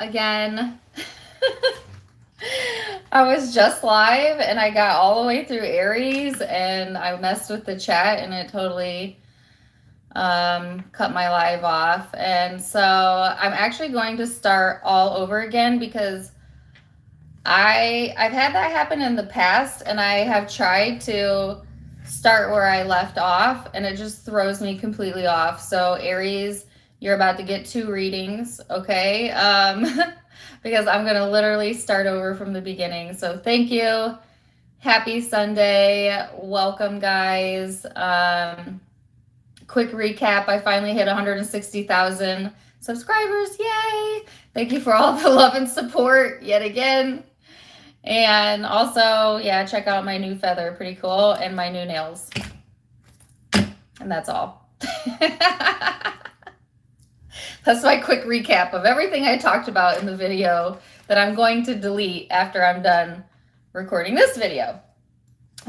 again. I was just live and I got all the way through Aries and I messed with the chat and it totally cut my live off. And so I'm actually going to start all over again because I've had that happen in the past and I have tried to start where I left off and it just throws me completely off. So Aries, you're about to get 2 readings, okay? Because I'm going to literally start over from the beginning. So thank you. Happy Sunday. Welcome, guys. Quick recap. I finally hit 160,000 subscribers. Yay. Thank you for all the love and support yet again. And also, yeah, check out my new feather. Pretty cool. And my new nails. And that's all. That's my quick recap of everything I talked about in the video that I'm going to delete after I'm done recording this video.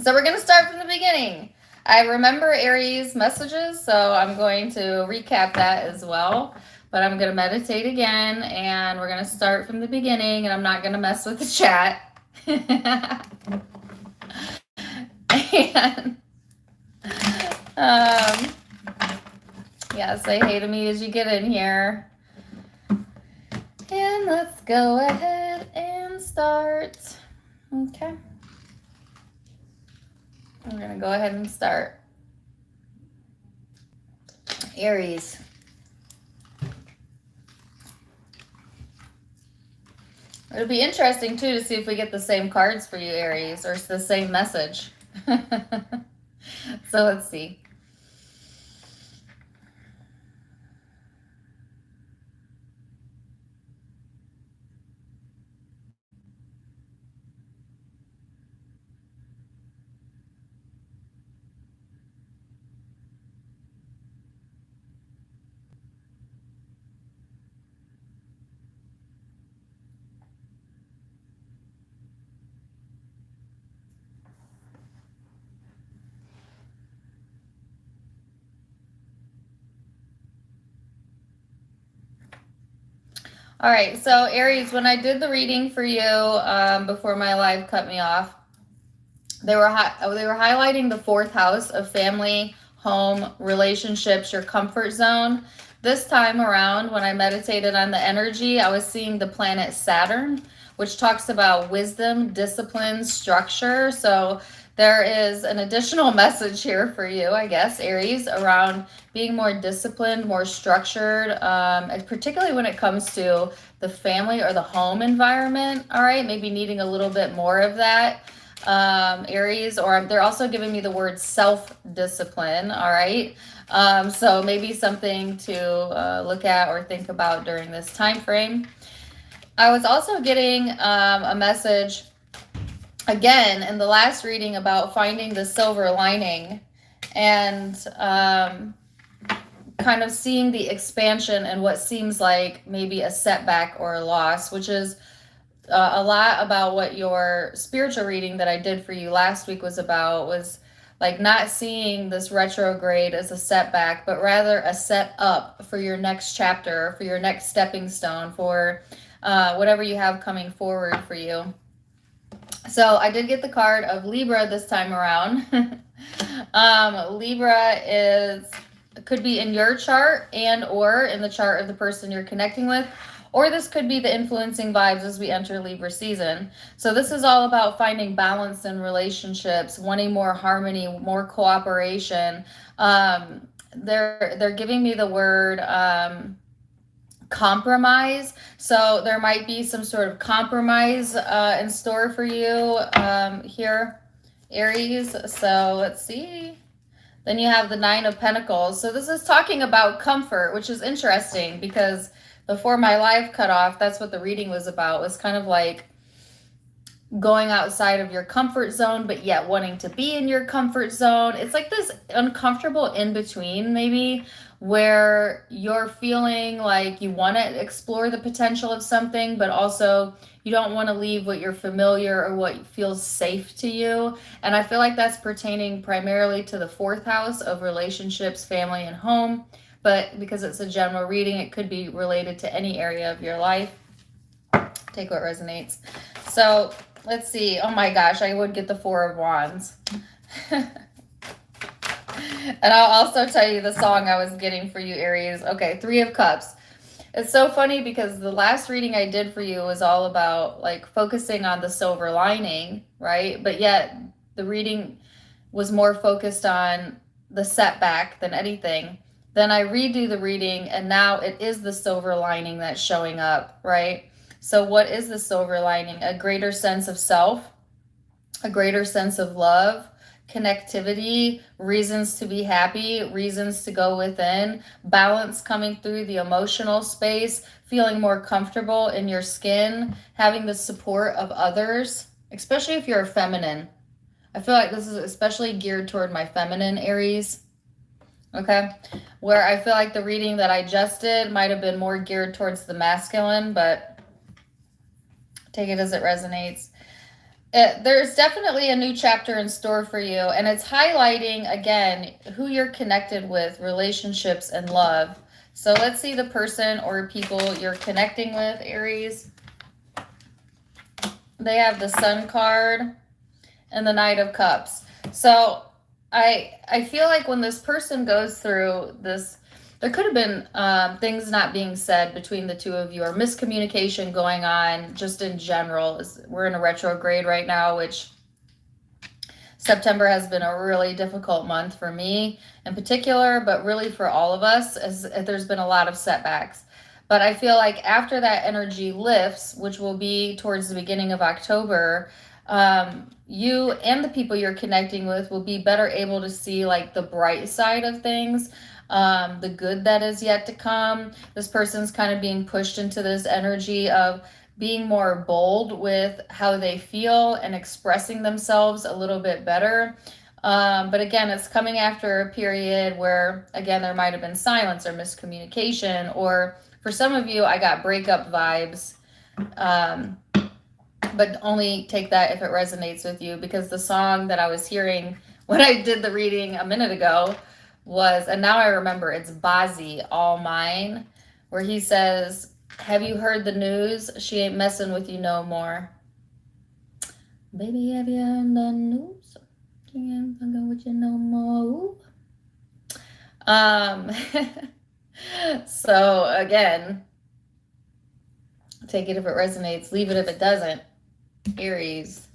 So we're going to start from the beginning. I remember Aries messages, so I'm going to recap that as well. But I'm going to meditate again, and we're going to start from the beginning, and I'm not going to mess with the chat. And, yeah, say hey to me as you get in here. And let's go ahead and start. Okay. I'm going to go ahead and start. Aries. It'll be interesting, too, to see if we get the same cards for you, Aries, or it's the same message. So let's see. All right, so Aries, when I did the reading for you before my live cut me off, they were highlighting the 4th house of family, home, relationships, your comfort zone. This time around, when I meditated on the energy, I was seeing the planet Saturn, which talks about wisdom, discipline, structure. So there is an additional message here for you, I guess, Aries, around being more disciplined, more structured, particularly when it comes to the family or the home environment, all right? Maybe needing a little bit more of that, Aries, or they're also giving me the word self-discipline, all right? So maybe something to look at or think about during this time frame. I was also getting a message again in the last reading about finding the silver lining and kind of seeing the expansion and what seems like maybe a setback or a loss, which is a lot about what your spiritual reading that I did for you last week was about, was like not seeing this retrograde as a setback, but rather a set up for your next chapter, for your next stepping stone, for whatever you have coming forward for you. So I did get the card of Libra this time around. Libra could be in your chart and or in the chart of the person you're connecting with, or this could be the influencing vibes as we enter Libra season. So this is all about finding balance in relationships, wanting more harmony, more cooperation. They're giving me the word compromise. So there might be some sort of compromise in store for you here, Aries. So let's see. Then you have the 9 of Pentacles. So this is talking about comfort, which is interesting because before my live cut off, that's what the reading was about. It was kind of like going outside of your comfort zone, but yet wanting to be in your comfort zone. It's like this uncomfortable in between, maybe, where you're feeling like you want to explore the potential of something, but also you don't want to leave what you're familiar or what feels safe to you. And I feel like that's pertaining primarily to the 4th house of relationships, family, and home. But because it's a general reading, it could be related to any area of your life. Take what resonates. So let's see. Oh my gosh, I would get the Four of Wands. And I'll also tell you the song I was getting for you, Aries. Okay, Three of Cups. It's so funny because the last reading I did for you was all about like focusing on the silver lining, right? But yet the reading was more focused on the setback than anything. Then I redo the reading and now it is the silver lining that's showing up, right? So what is the silver lining? A greater sense of self, a greater sense of love, connectivity, reasons to be happy, reasons to go within, balance coming through the emotional space, feeling more comfortable in your skin, having the support of others, especially if you're a feminine. I feel like this is especially geared toward my feminine Aries. Okay, where I feel like the reading that I just did might have been more geared towards the masculine, but take it as it resonates. There's definitely a new chapter in store for you, and it's highlighting again who you're connected with, relationships and love. So let's see the person or people you're connecting with, Aries. They have the Sun card and the Knight of Cups. So I feel like when this person goes through this, there could have been things not being said between the two of you, or miscommunication going on just in general. We're in a retrograde right now, which September has been a really difficult month for me in particular, but really for all of us, as there's been a lot of setbacks. But I feel like after that energy lifts, which will be towards the beginning of October, you and the people you're connecting with will be better able to see like the bright side of things, the good that is yet to come. This person's kind of being pushed into this energy of being more bold with how they feel and expressing themselves a little bit better. But again, it's coming after a period where, again, there might have been silence or miscommunication, or for some of you, I got breakup vibes. But only take that if it resonates with you, because the song that I was hearing when I did the reading a minute ago was, and now I remember, it's Bazzi, All Mine, where he says, have you heard the news? She ain't messing with you no more. Baby, have you heard the news? She ain't fucking with you no more. So again, take it if it resonates, leave it if it doesn't, Aries.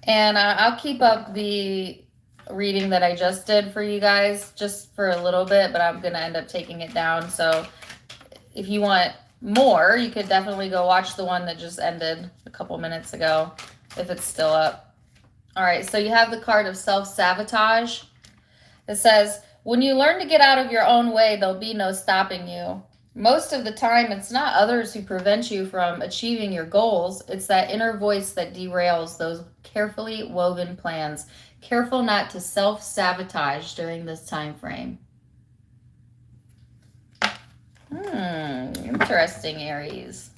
And I'll keep up the reading that I just did for you guys just for a little bit, but I'm going to end up taking it down. So if you want more, you could definitely go watch the one that just ended a couple minutes ago, if it's still up. All right, so you have the card of self-sabotage. It says, when you learn to get out of your own way, there'll be no stopping you. Most of the time, it's not others who prevent you from achieving your goals. It's that inner voice that derails those carefully woven plans. Careful not to self-sabotage during this time frame. Interesting, Aries.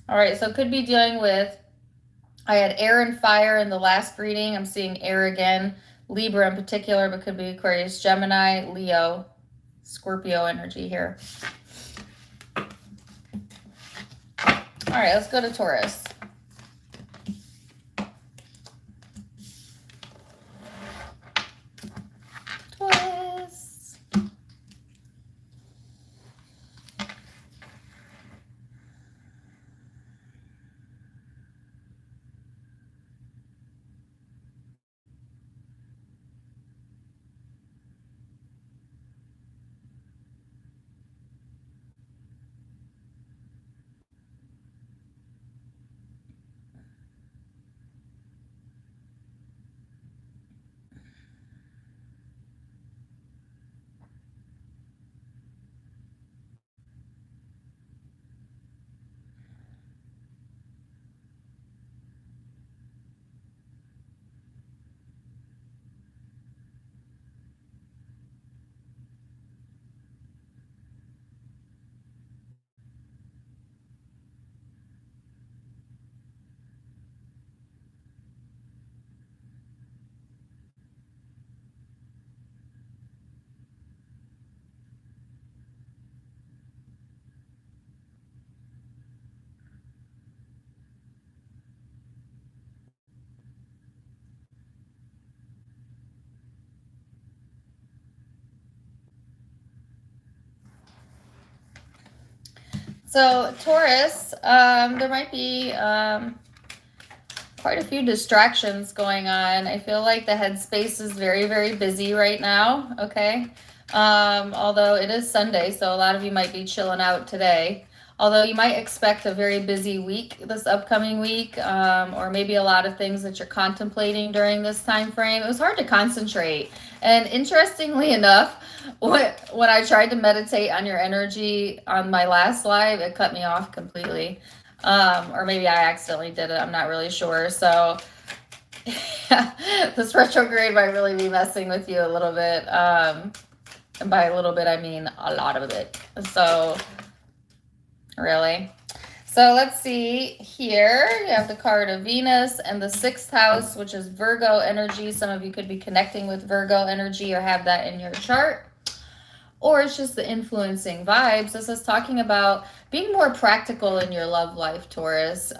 All right, so could be dealing with, I had air and fire in the last reading. I'm seeing air again. Libra in particular, but could be Aquarius, Gemini, Leo, Scorpio energy here. All right, let's go to Taurus. Taurus. So Taurus, there might be quite a few distractions going on. I feel like the headspace is very, very busy right now, okay? Although it is Sunday, so a lot of you might be chilling out today. Although you might expect a very busy week this upcoming week, or maybe a lot of things that you're contemplating during this time frame. It was hard to concentrate. And interestingly enough, when I tried to meditate on your energy on my last live, it cut me off completely. Or maybe I accidentally did it. I'm not really sure. So this retrograde might really be messing with you a little bit. And by a little bit, I mean a lot of it. So really. So let's see here. You have the card of Venus and the 6th house, which is Virgo energy. Some of you could be connecting with Virgo energy or have that in your chart. Or it's just the influencing vibes. This is talking about being more practical in your love life, Taurus.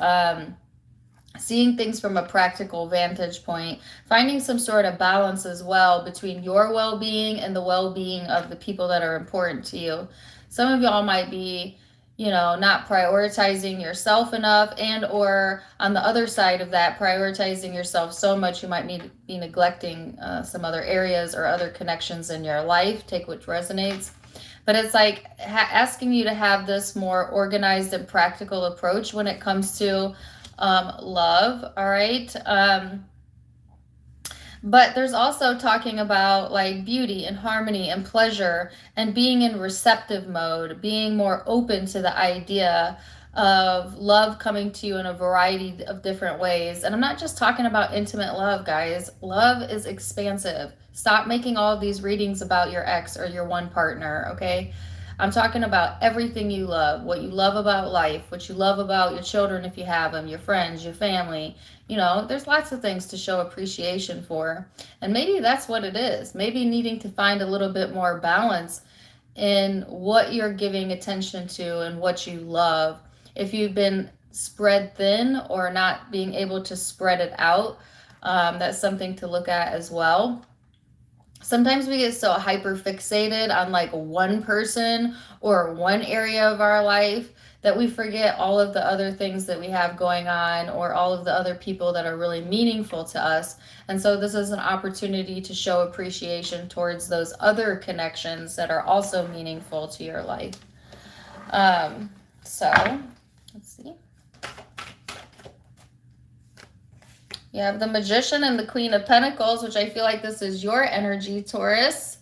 Seeing things from a practical vantage point, finding some sort of balance as well between your well-being and the well-being of the people that are important to you. Some of y'all might be, not prioritizing yourself enough, and or on the other side of that, prioritizing yourself so much you might be neglecting some other areas or other connections in your life. Take which resonates. But it's like asking you to have this more organized and practical approach when it comes to love. All right. But there's also talking about like beauty and harmony and pleasure and being in receptive mode, being more open to the idea of love coming to you in a variety of different ways. And I'm not just talking about intimate love, guys. Love is expansive. Stop making all of these readings about your ex or your one partner, okay? I'm talking about everything you love, what you love about life, what you love about your children if you have them, your friends, your family. There's lots of things to show appreciation for. And maybe that's what it is. Maybe needing to find a little bit more balance in what you're giving attention to and what you love. If you've been spread thin or not being able to spread it out, that's something to look at as well. Sometimes we get so hyper fixated on like one person or one area of our life that we forget all of the other things that we have going on or all of the other people that are really meaningful to us. And so this is an opportunity to show appreciation towards those other connections that are also meaningful to your life. So let's see. You have the Magician and the Queen of Pentacles, which I feel like this is your energy, Taurus.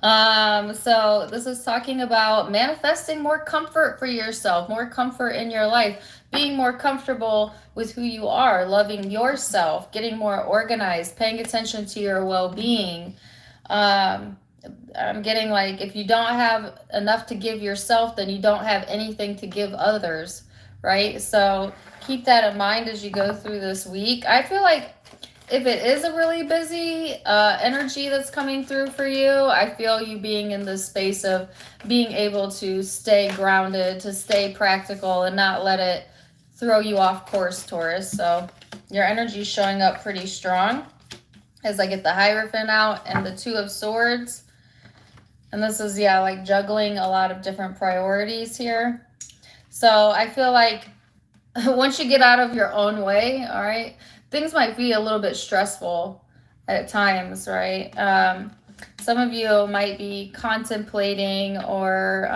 So this is talking about manifesting more comfort for yourself, more comfort in your life, being more comfortable with who you are, loving yourself, getting more organized, paying attention to your well-being. I'm getting like, if you don't have enough to give yourself, then you don't have anything to give others, right? So keep that in mind as you go through this week. I feel like if it is a really busy energy that's coming through for you, I feel you being in this space of being able to stay grounded, to stay practical and not let it throw you off course, Taurus. So your energy is showing up pretty strong as I get the Hierophant out and the Two of Swords. And this is, like juggling a lot of different priorities here. So I feel like once you get out of your own way, all right, things might be a little bit stressful at times, right? Some of you might be contemplating or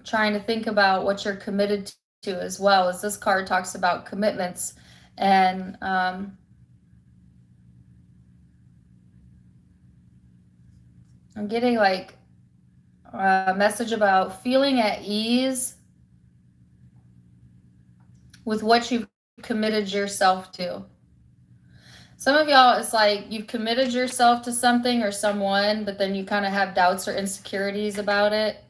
trying to think about what you're committed to as well, as this card talks about commitments. And I'm getting like a message about feeling at ease with what you've committed yourself to. Some of y'all, it's like you've committed yourself to something or someone, but then you kind of have doubts or insecurities about it.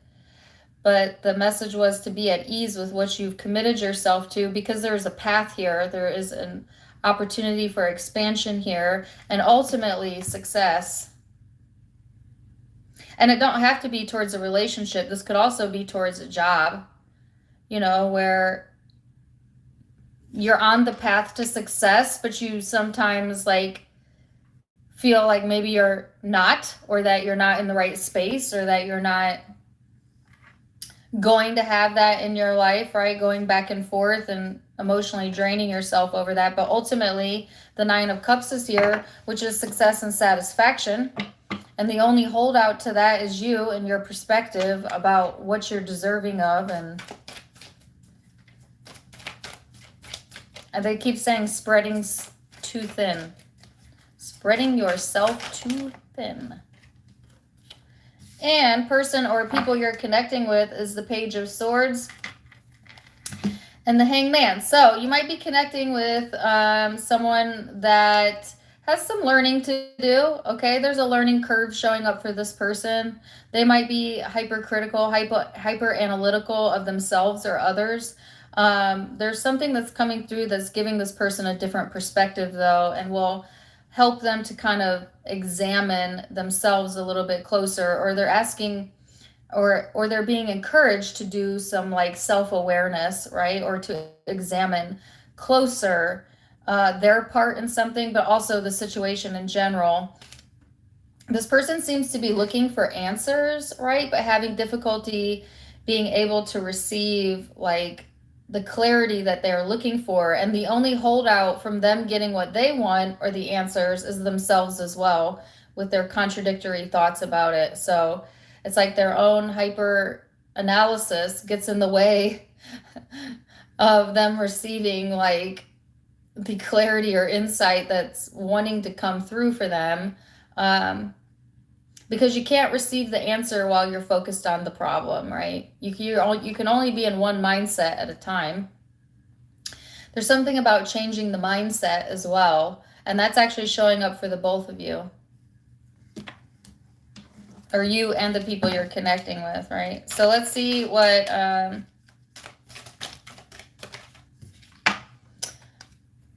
But the message was to be at ease with what you've committed yourself to, because there's a path here. There is an opportunity for expansion here and ultimately success. And it don't have to be towards a relationship. This could also be towards a job, where you're on the path to success, but you sometimes like feel like maybe you're not, or that you're not in the right space, or that you're not going to have that in your life, right? Going back and forth and emotionally draining yourself over that. But ultimately, the Nine of Cups is here, which is success and satisfaction. And the only holdout to that is you and your perspective about what you're deserving of. And they keep saying spreading too thin. Spreading yourself too thin. And person or people you're connecting with is the Page of Swords and the Hangman. So you might be connecting with someone that has some learning to do, okay? There's a learning curve showing up for this person. They might be hypercritical, hyper analytical of themselves or others. There's something that's coming through that's giving this person a different perspective, though, and will help them to kind of examine themselves a little bit closer, or they're asking, or they're being encouraged to do some like self-awareness, right? Or to examine closer their part in something, but also the situation in general. This person seems to be looking for answers, right? But having difficulty being able to receive like the clarity that they're looking for. And the only holdout from them getting what they want or the answers is themselves as well, with their contradictory thoughts about it. So it's like their own hyper analysis gets in the way of them receiving like the clarity or insight that's wanting to come through for them. Because you can't receive the answer while you're focused on the problem, right? You can only be in one mindset at a time. There's something about changing the mindset as well, and that's actually showing up for the both of you. Or you and the people you're connecting with, right? So let's see what...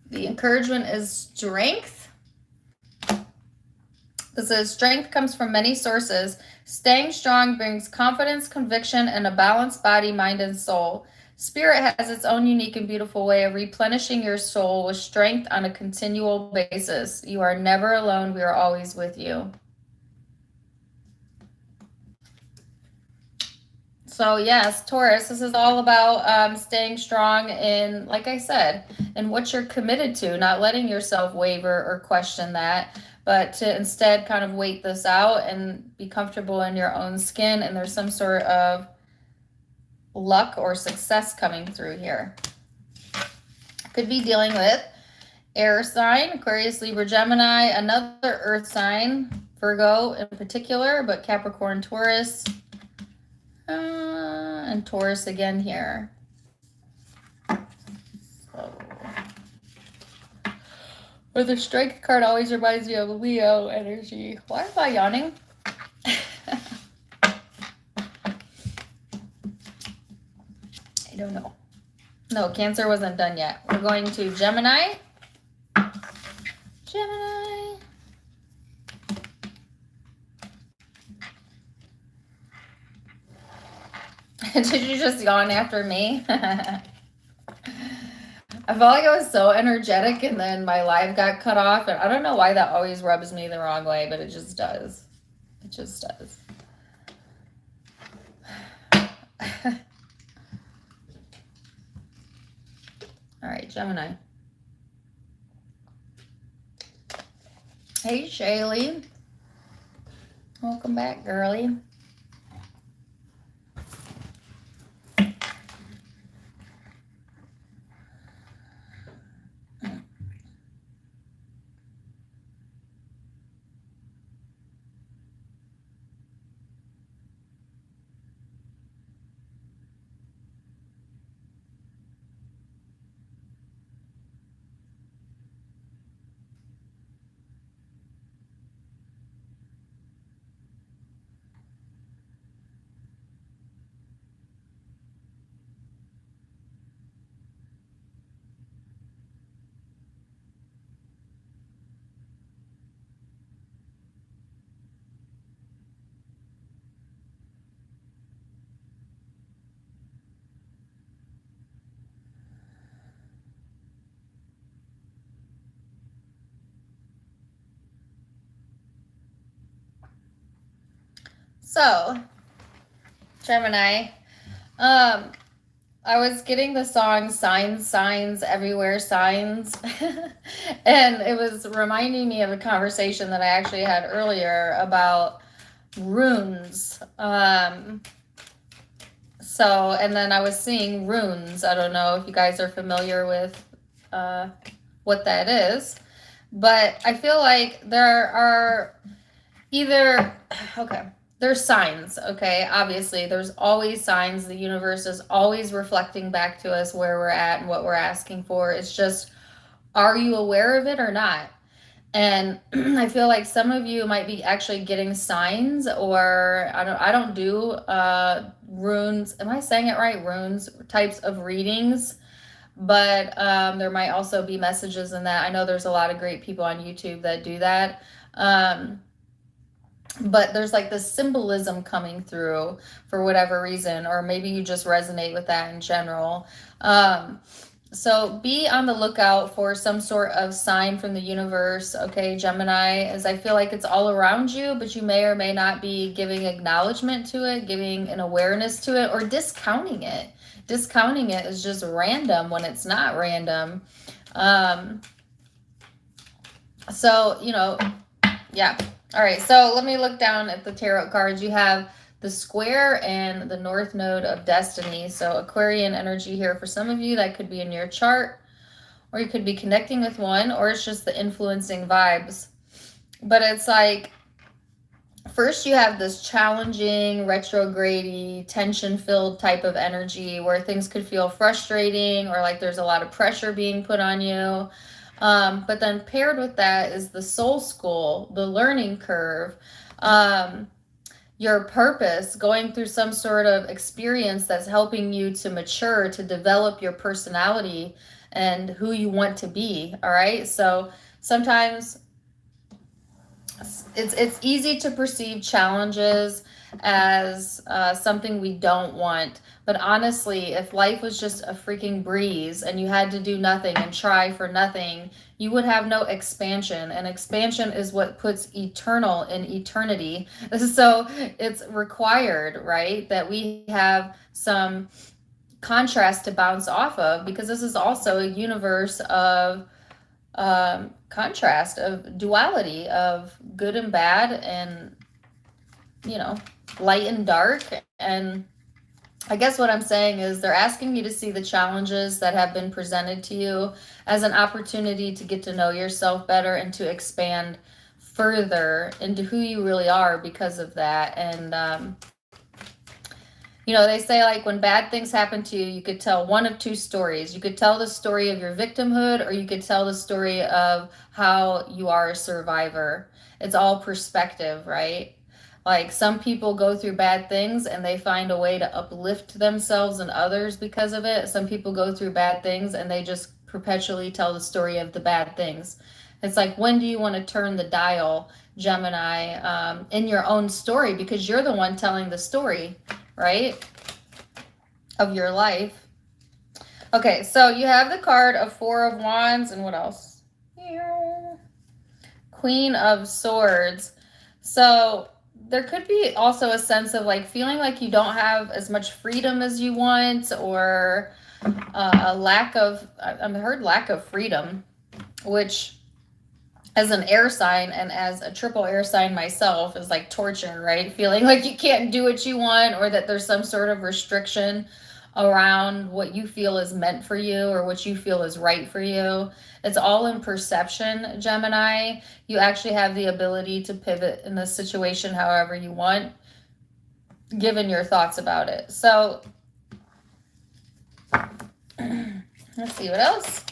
the encouragement is strength. It says, strength comes from many sources. Staying strong brings confidence, conviction, and a balanced body, mind, and soul. Spirit has its own unique and beautiful way of replenishing your soul with strength on a continual basis. You are never alone. We are always with you. So yes, Taurus, this is all about staying strong in, like I said, in what you're committed to, not letting yourself waver or question that, but to instead kind of wait this out and be comfortable in your own skin. And there's some sort of luck or success coming through here. Could be dealing with air sign, Aquarius, Libra, Gemini, another earth sign, Virgo in particular, but Capricorn, Taurus, and Taurus again here. Or the strength card always reminds me of Leo energy. Why am I yawning? I don't know. No, Cancer wasn't done yet. We're going to Gemini. Gemini. Did you just yawn after me? I felt like I was so energetic and then my live got cut off. And I don't know why that always rubs me the wrong way, but it just does. It just does. All right, Gemini. Hey, Shaylee. Welcome back, girlie. So, Gemini, Um, I was getting the song Signs, Signs, Everywhere Signs. And it was reminding me of a conversation that I actually had earlier about runes. And then I was seeing runes. I don't know if you guys are familiar with what that is, but I feel like there are either, okay, there's signs, okay? Obviously, there's always signs. The universe is always reflecting back to us where we're at and what we're asking for. It's just, are you aware of it or not? And I feel like some of you might be actually getting signs, or I don't do runes. Am I saying it right? Runes types of readings. But there might also be messages in that. I know there's a lot of great people on YouTube that do that. But there's like this symbolism coming through for whatever reason, or maybe you just resonate with that in general. So be on the lookout for some sort of sign from the universe, okay, Gemini, as I feel like it's all around you, but you may or may not be giving acknowledgement to it, giving an awareness to it, or discounting it. Discounting it is just random when it's not random. So, yeah. All right, so let me look down at the tarot cards. You have the square and the north node of destiny. So Aquarian energy here for some of you. That could be in your chart, or you could be connecting with one, or it's just the influencing vibes. But it's like, first you have this challenging, retrograde, tension-filled type of energy where things could feel frustrating, or like there's a lot of pressure being put on you. But then paired with that is the soul school, the learning curve, your purpose, going through some sort of experience that's helping you to mature, to develop your personality and who you want to be. All right. So sometimes it's easy to perceive challenges as something we don't want. But honestly, if life was just a freaking breeze and you had to do nothing and try for nothing, you would have no expansion. And expansion is what puts eternal in eternity. So it's required, right, that we have some contrast to bounce off of, because this is also a universe of contrast, of duality, of good and bad, and light and dark. And I guess what I'm saying is they're asking you to see the challenges that have been presented to you as an opportunity to get to know yourself better and to expand further into who you really are because of that. And they say, like, when bad things happen to you, you could tell one of two stories. You could tell the story of your victimhood, or you could tell the story of how you are a survivor. It's all perspective, right? Like, some people go through bad things and they find a way to uplift themselves and others because of it. Some people go through bad things and they just perpetually tell the story of the bad things. It's like, when do you want to turn the dial, Gemini, in your own story? Because you're the one telling the story, right, of your life. Okay, so you have the card of Four of Wands, and what else? Queen of Swords. So there could be also a sense of like feeling like you don't have as much freedom as you want, or a lack of, I've heard lack of freedom, which as an air sign and as a triple air sign myself is like torture, right? Feeling like you can't do what you want, or that there's some sort of restriction around what you feel is meant for you or what you feel is right for you. It's all in perception, Gemini. You actually have the ability to pivot in this situation however you want, given your thoughts about it. So let's see what else.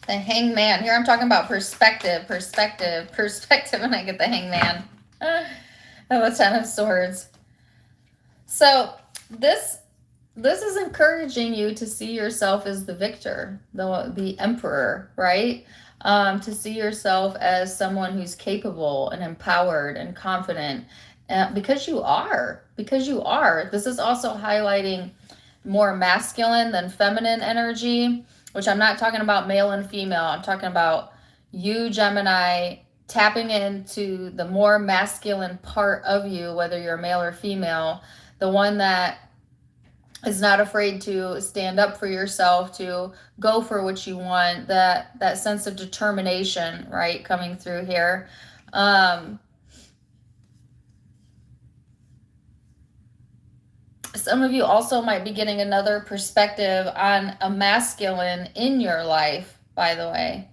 The Hangman. Here I'm talking about perspective, and I get the Hangman. The Ten of Swords. So this is encouraging you to see yourself as the victor, the emperor, right? To see yourself as someone who's capable and empowered and confident, because you are. This is also highlighting more masculine than feminine energy, which I'm not talking about male and female. I'm talking about you, Gemini, tapping into the more masculine part of you, whether you're male or female, the one that is not afraid to stand up for yourself, to go for what you want, that sense of determination, right, coming through here. Some of you also might be getting another perspective on a masculine in your life, by the way,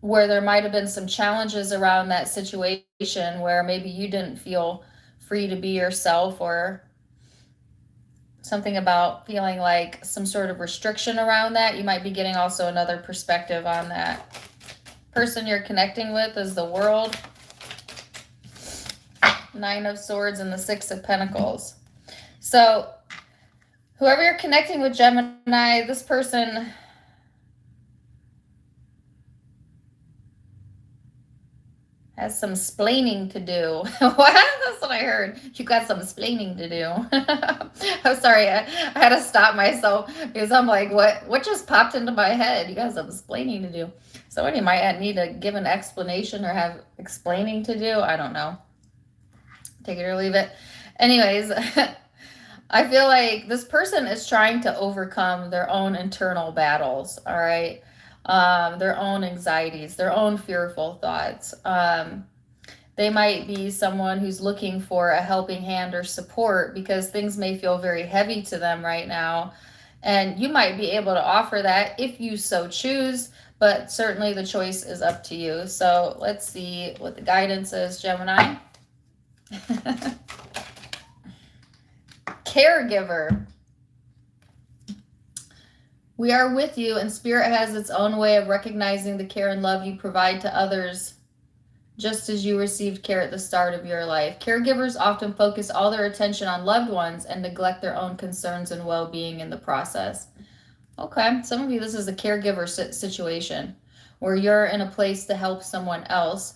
where there might have been some challenges around that situation where maybe you didn't feel free to be yourself, or something about feeling like some sort of restriction around that. You might be getting also another perspective on that. Person you're connecting with is the World, Nine of Swords, and the Six of Pentacles. So whoever you're connecting with, Gemini, this person has some splaining to do. What? That's what I heard. You got some splaining to do. I'm sorry. I had to stop myself because I'm like, what just popped into my head? You got some splaining to do. Somebody might need to give an explanation or have explaining to do. I don't know. Take it or leave it. Anyways, I feel like this person is trying to overcome their own internal battles, all right? Their own anxieties, their own fearful thoughts. They might be someone who's looking for a helping hand or support because things may feel very heavy to them right now. And you might be able to offer that if you so choose, but certainly the choice is up to you. So let's see what the guidance is, Gemini. Caregiver. We are with you, and Spirit has its own way of recognizing the care and love you provide to others, just as you received care at the start of your life. Caregivers often focus all their attention on loved ones and neglect their own concerns and well-being in the process. Okay, some of you, this is a caregiver situation where you're in a place to help someone else.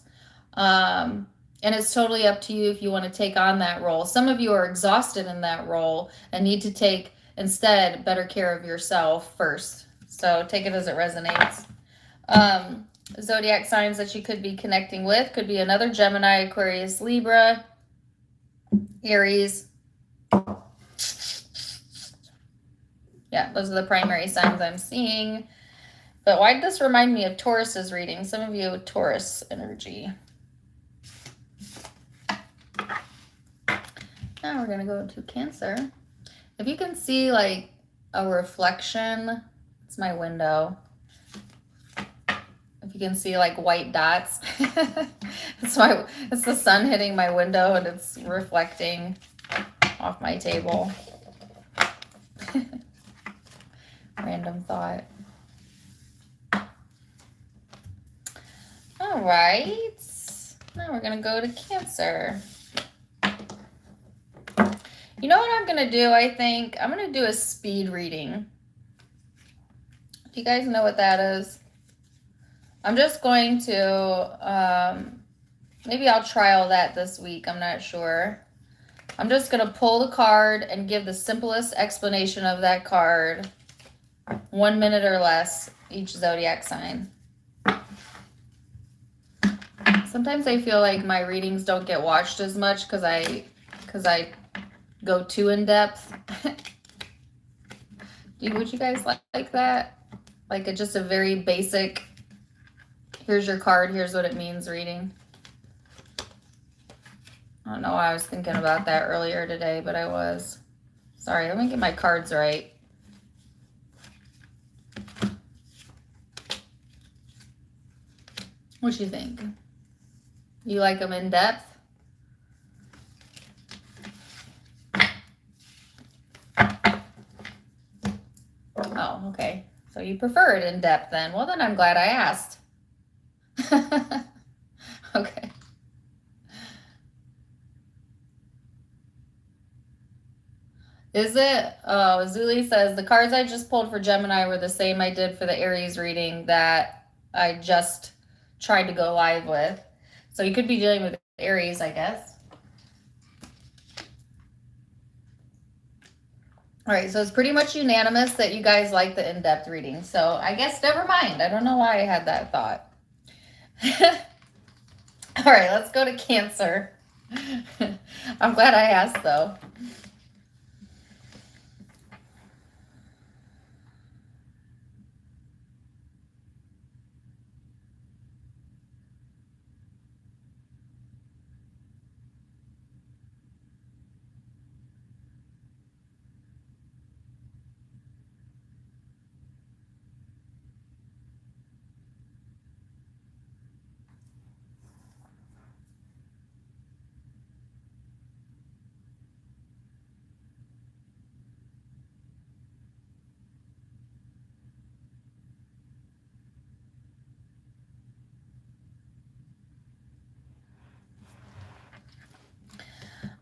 And it's totally up to you if you want to take on that role. Some of you are exhausted in that role and need to take, instead, better care of yourself first. So take it as it resonates. Zodiac signs that you could be connecting with could be another Gemini, Aquarius, Libra, Aries. Yeah, those are the primary signs I'm seeing. But why did this remind me of Taurus's reading? Some of you, Taurus energy. Now we're going to go to Cancer. If you can see like a reflection, it's my window. If you can see like white dots, it's the sun hitting my window and it's reflecting off my table. Random thought. All right. Now we're going to go to Cancer. You know what I'm going to do, I think? I'm going to do a speed reading. Do you guys know what that is? I'm just going to, maybe I'll trial that this week. I'm not sure. I'm just going to pull the card and give the simplest explanation of that card. 1 minute or less, each zodiac sign. Sometimes I feel like my readings don't get watched as much because I go too in depth. Would you guys like that? Like just a very basic, here's your card, here's what it means reading. I don't know why I was thinking about that earlier today, but I was. Sorry, let me get my cards right. What do you think? You like them in depth? Oh, okay. So you prefer it in depth then. Well, then I'm glad I asked. Okay. Is it? Oh, Zuli says, the cards I just pulled for Gemini were the same I did for the Aries reading that I just tried to go live with. So you could be dealing with Aries, I guess. All right, so it's pretty much unanimous that you guys like the in-depth reading. So I guess never mind. I don't know why I had that thought. All right, let's go to Cancer. I'm glad I asked, though.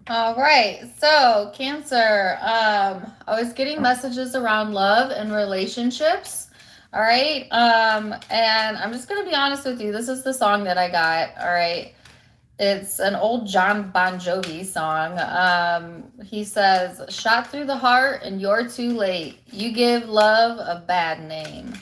All right, so Cancer, I was getting messages around love and relationships. All right, and I'm just gonna be honest with you. This is the song that I got. All right, it's an old John Bon Jovi song. He says, "Shot through the heart, and you're too late. You give love a bad name."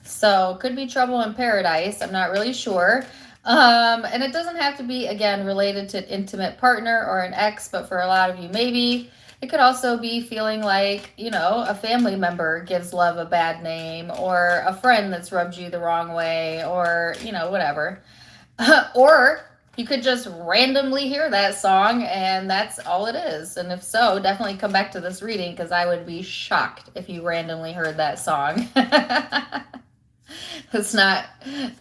So could be trouble in paradise. I'm not really sure. And it doesn't have to be, again, related to an intimate partner or an ex, but for a lot of you, maybe. It could also be feeling like, a family member gives love a bad name, or a friend that's rubbed you the wrong way, or, whatever. Or you could just randomly hear that song and that's all it is. And if so, definitely come back to this reading because I would be shocked if you randomly heard that song. It's not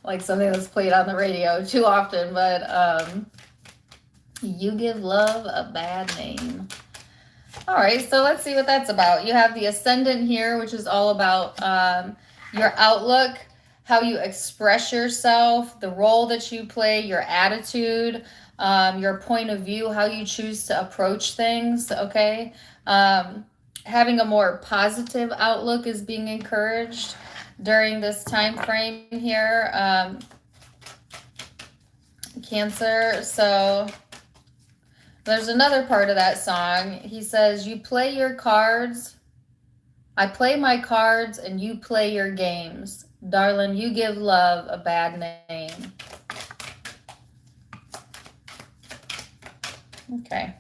like something that's played on the radio too often, but you give love a bad name. All right, so let's see what that's about. You have the ascendant here, which is all about your outlook, how you express yourself, the role that you play, your attitude, your point of view, how you choose to approach things, okay? Having a more positive outlook is being encouraged during this time frame here, Cancer. So there's another part of that song. He says, "You play your cards, I play my cards, and you play your games. Darling, you give love a bad name." Okay.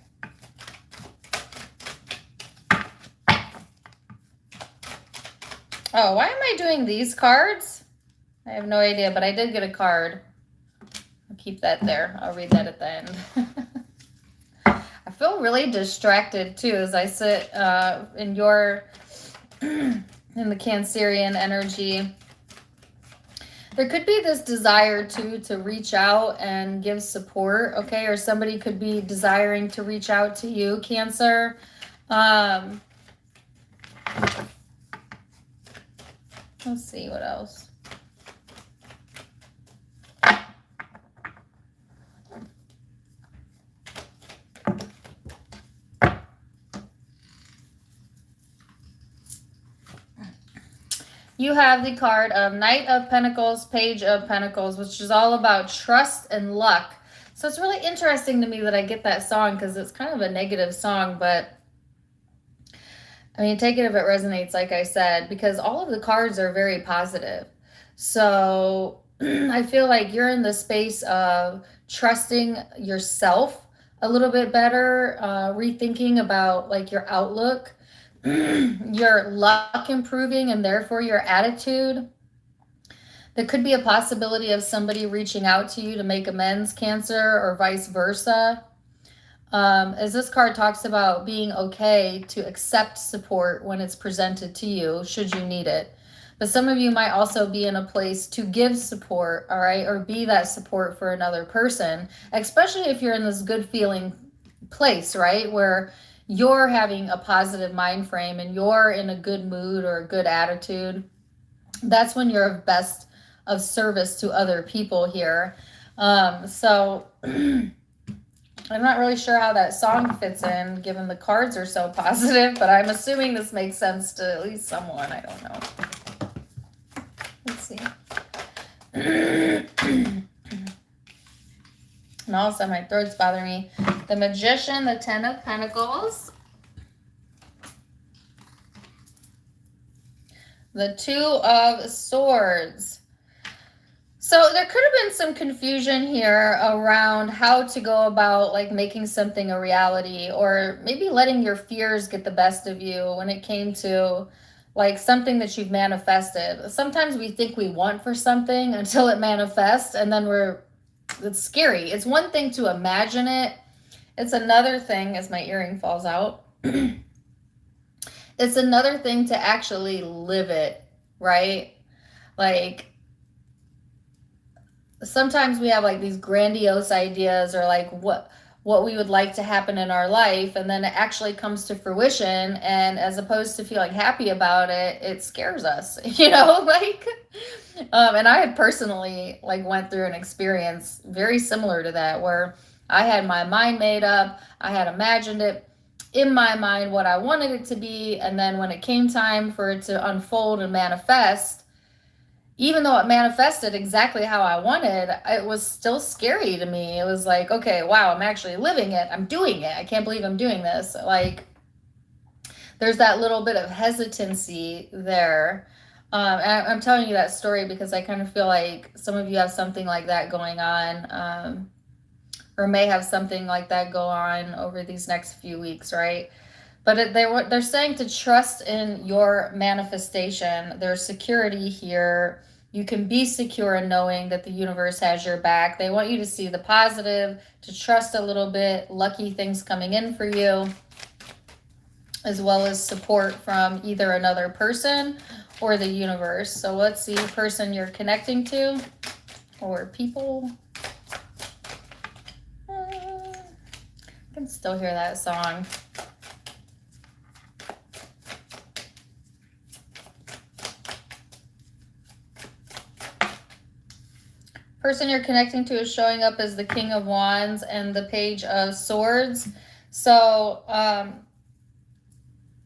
Oh, why am I doing these cards? I have no idea, but I did get a card. I'll keep that there. I'll read that at the end. I feel really distracted too as I sit in the Cancerian energy. There could be this desire too to reach out and give support, okay? Or somebody could be desiring to reach out to you, Cancer. Let's see what else. You have the card of Knight of Pentacles, Page of Pentacles, which is all about trust and luck. So it's really interesting to me that I get that song because it's kind of a negative song, but I mean, take it if it resonates, like I said, because all of the cards are very positive. So I feel like you're in the space of trusting yourself a little bit better, rethinking about like your outlook, your luck improving, and therefore your attitude. There could be a possibility of somebody reaching out to you to make amends, Cancer, or vice versa. As this card talks about being okay to accept support when it's presented to you, should you need it. But some of you might also be in a place to give support, all right, or be that support for another person, especially if you're in this good feeling place, right, where you're having a positive mind frame and you're in a good mood or a good attitude. That's when you're of best of service to other people here. So I'm not really sure how that song fits in, given the cards are so positive, but I'm assuming this makes sense to at least someone. I don't know. Let's see. And also, my throat's bothering me. The Magician, the Ten of Pentacles. The Two of Swords. So there could have been some confusion here around how to go about like making something a reality, or maybe letting your fears get the best of you when it came to like something that you've manifested. Sometimes we think we want for something until it manifests, and then it's scary. It's one thing to imagine it. It's another thing, as my earring falls out, it's another thing to actually live it, right? Like, sometimes we have like these grandiose ideas or like what we would like to happen in our life, and then it actually comes to fruition, and as opposed to feeling happy about it, it scares us, like and I had personally like went through an experience very similar to that, where I had my mind made up. I had imagined it in my mind what I wanted it to be. And then when it came time for it to unfold and manifest, even though it manifested exactly how I wanted, it was still scary to me. It was like, okay, wow, I'm actually living it. I'm doing it. I can't believe I'm doing this. Like, there's that little bit of hesitancy there. And I'm telling you that story because I kind of feel like some of you have something like that going on, or may have something like that go on over these next few weeks, right? But they're saying to trust in your manifestation. There's security here. You can be secure in knowing that the universe has your back. They want you to see the positive, to trust a little bit, lucky things coming in for you, as well as support from either another person or the universe. So let's see, person you're connecting to or people. I can still hear that song. Person you're connecting to is showing up as the King of Wands and the Page of Swords. So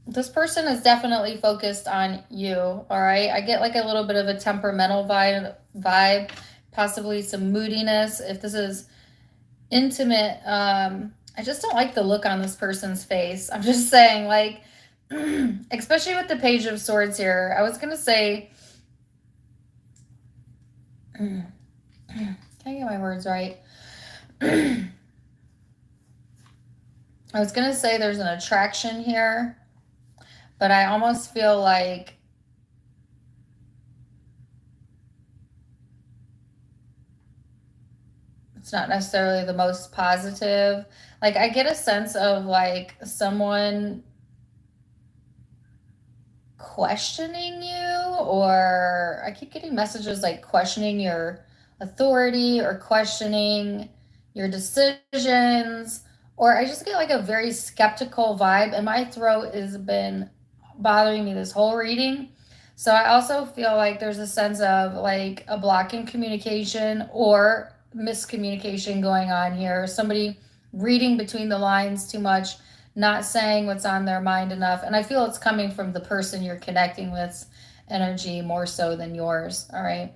this person is definitely focused on you, all right? I get like a little bit of a temperamental vibe, possibly some moodiness. If this is intimate, I just don't like the look on this person's face. I'm just saying, like, especially with the Page of Swords here, I was going to say... Can I get my words right? I was going to say there's an attraction here, but I almost feel like it's not necessarily the most positive. Like, I get a sense of like someone questioning you, or I keep getting messages like questioning your authority or questioning your decisions, or I just get like a very skeptical vibe, and my throat has been bothering me this whole reading. So I also feel like there's a sense of like a block in communication or miscommunication going on here. Somebody reading between the lines too much, not saying what's on their mind enough. And I feel it's coming from the person you're connecting with energy more so than yours, all right?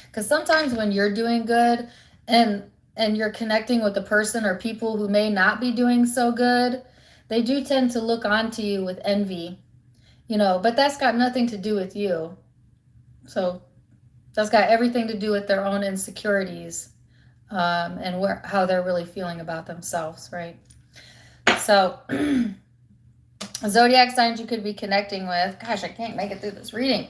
Because sometimes when you're doing good and you're connecting with a person or people who may not be doing so good, they do tend to look onto you with envy, you know, but that's got nothing to do with you. So that's got everything to do with their own insecurities, and how they're really feeling about themselves, right? So zodiac signs you could be connecting with. Gosh, I can't make it through this reading.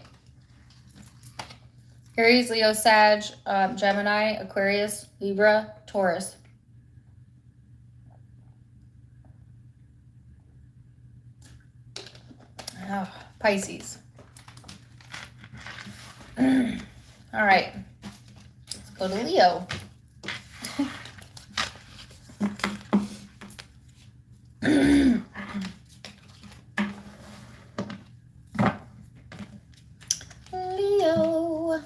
Aries, Leo, Sag, Gemini, Aquarius, Libra, Taurus. Oh, Pisces. All right. Let's go to Leo. Leo.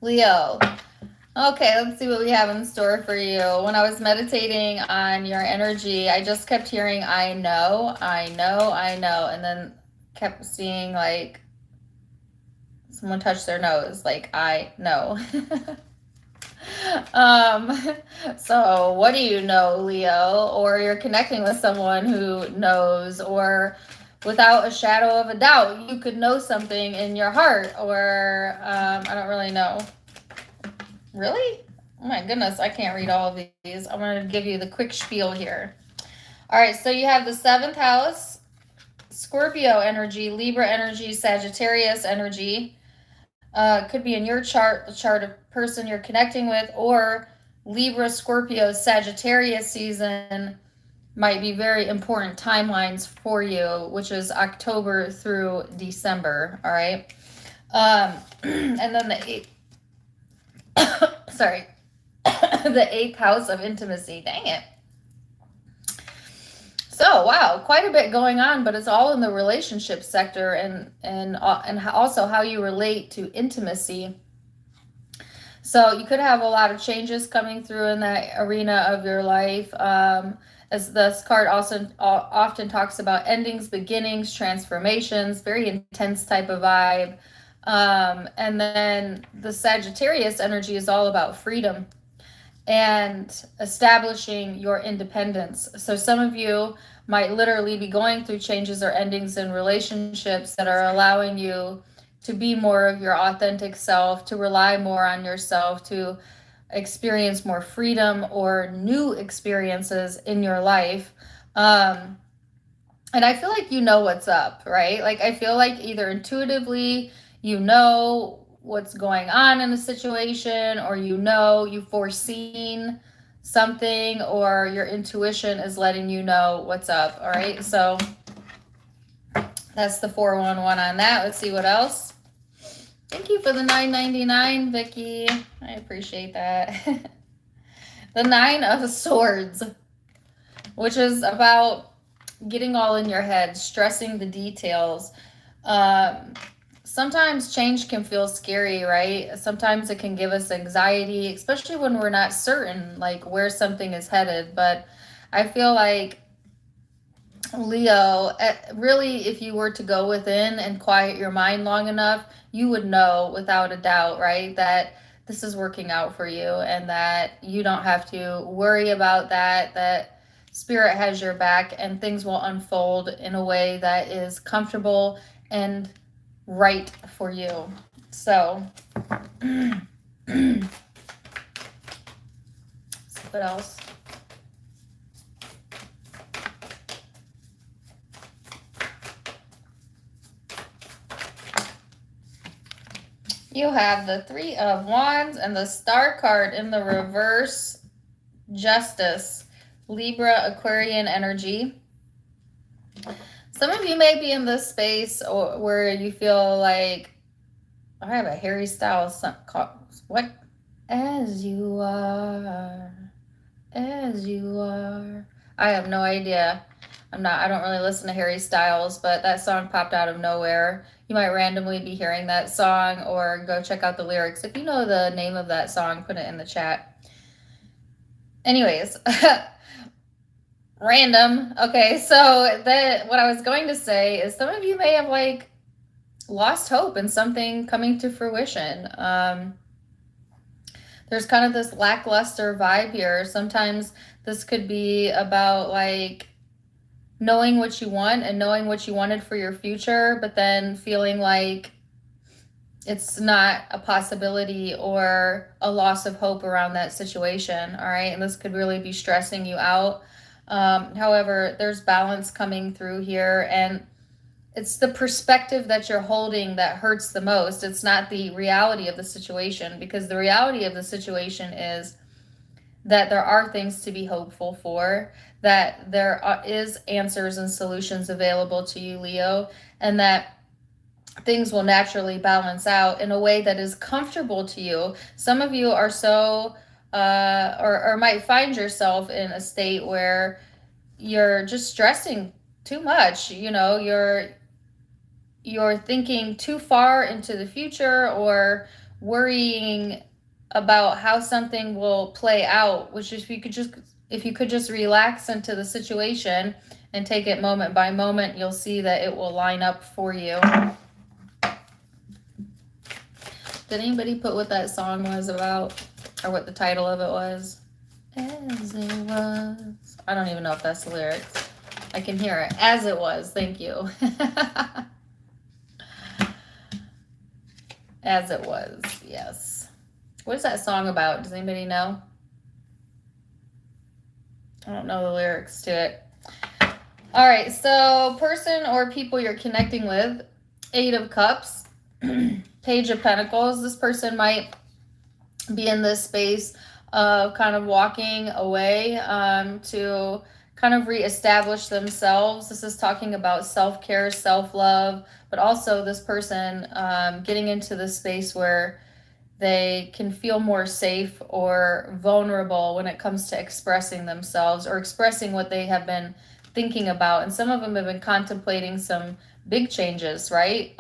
Leo. Okay, let's see what we have in store for you. When I was meditating on your energy, I just kept hearing, I know, I know, I know, and then kept seeing like someone touch their nose, like, I know. um, so what do you know, Leo? Or you're connecting with someone who knows, or without a shadow of a doubt, you could know something in your heart, or I don't really know. Really? Oh my goodness, I can't read all of these. I'm going to give you the quick spiel here. All right, so you have the 7th house, Scorpio energy, Libra energy, Sagittarius energy. Could be in your chart, the chart of person you're connecting with, or Libra, Scorpio, Sagittarius season might be very important timelines for you, which is October through December. All right. And then the 8th, sorry, the 8th house of intimacy. Dang it. So, wow, quite a bit going on, but it's all in the relationship sector and also how you relate to intimacy. So you could have a lot of changes coming through in that arena of your life. As this card also often talks about endings, beginnings, transformations, very intense type of vibe. And then the Sagittarius energy is all about freedom and establishing your independence. So some of you might literally be going through changes or endings in relationships that are allowing you to be more of your authentic self, to rely more on yourself, to experience more freedom or new experiences in your life. And I feel like you know what's up, right? Like I feel like either intuitively you know what's going on in a situation, or you've foreseen something, or your intuition is letting you know what's up. All right, so that's the 411 on that. Let's see what else. Thank you for the $9.99, Vicky. I appreciate that. The 9 of Swords, which is about getting all in your head, stressing the details. Sometimes change can feel scary, right? Sometimes it can give us anxiety, especially when we're not certain like where something is headed. But I feel like, Leo, really, if you were to go within and quiet your mind long enough, you would know without a doubt, right, that this is working out for you and that you don't have to worry about that Spirit has your back and things will unfold in a way that is comfortable and right for you. So, what else? You have the 3 of Wands and the Star card in the reverse, Justice, Libra, Aquarian energy. Some of you may be in this space where you feel like, I have a Harry Styles song called, what? As you are, as you are. I have no idea. I don't really listen to Harry Styles, but that song popped out of nowhere. You might randomly be hearing that song, or go check out the lyrics. If you know the name of that song, put it in the chat. Anyways, random. Okay, so what I was going to say is some of you may have like lost hope in something coming to fruition. There's kind of this lackluster vibe here. Sometimes this could be about like knowing what you want and knowing what you wanted for your future, but then feeling like it's not a possibility or a loss of hope around that situation. All right. And this could really be stressing you out. However, there's balance coming through here, and it's the perspective that you're holding that hurts the most. It's not the reality of the situation, because the reality of the situation is that there are things to be hopeful for, that there is answers and solutions available to you, Leo, and that things will naturally balance out in a way that is comfortable to you. Some of you are so, or might find yourself in a state where you're just stressing too much. You know, you're you're thinking too far into the future or worrying about how something will play out, which if you could just relax into the situation and take it moment by moment, you'll see that it will line up for you. Did anybody put what that song was about or what the title of it was? As it was. I don't even know if that's the lyrics. I can hear it. As it was. Thank you. As it was. Yes. What is that song about? Does anybody know? I don't know the lyrics to it. All right. So person or people you're connecting with. 8 of Cups. Page of Pentacles. This person might be in this space of kind of walking away to kind of reestablish themselves. This is talking about self-care, self-love, but also this person getting into the space where they can feel more safe or vulnerable when it comes to expressing themselves or expressing what they have been thinking about. And some of them have been contemplating some big changes, right?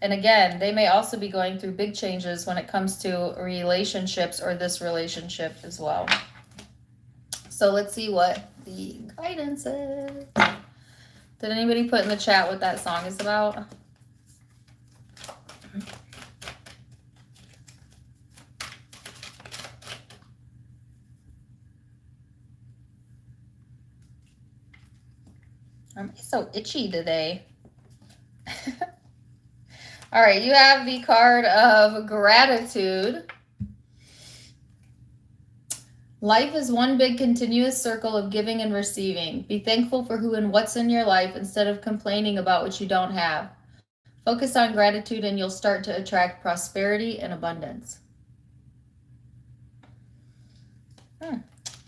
And again, they may also be going through big changes when it comes to relationships or this relationship as well. So let's see what the guidance is. Did anybody put in the chat what that song is about? I'm so itchy today. All right, you have the card of gratitude. Life is one big continuous circle of giving and receiving. Be thankful for who and what's in your life instead of complaining about what you don't have. Focus on gratitude and you'll start to attract prosperity and abundance.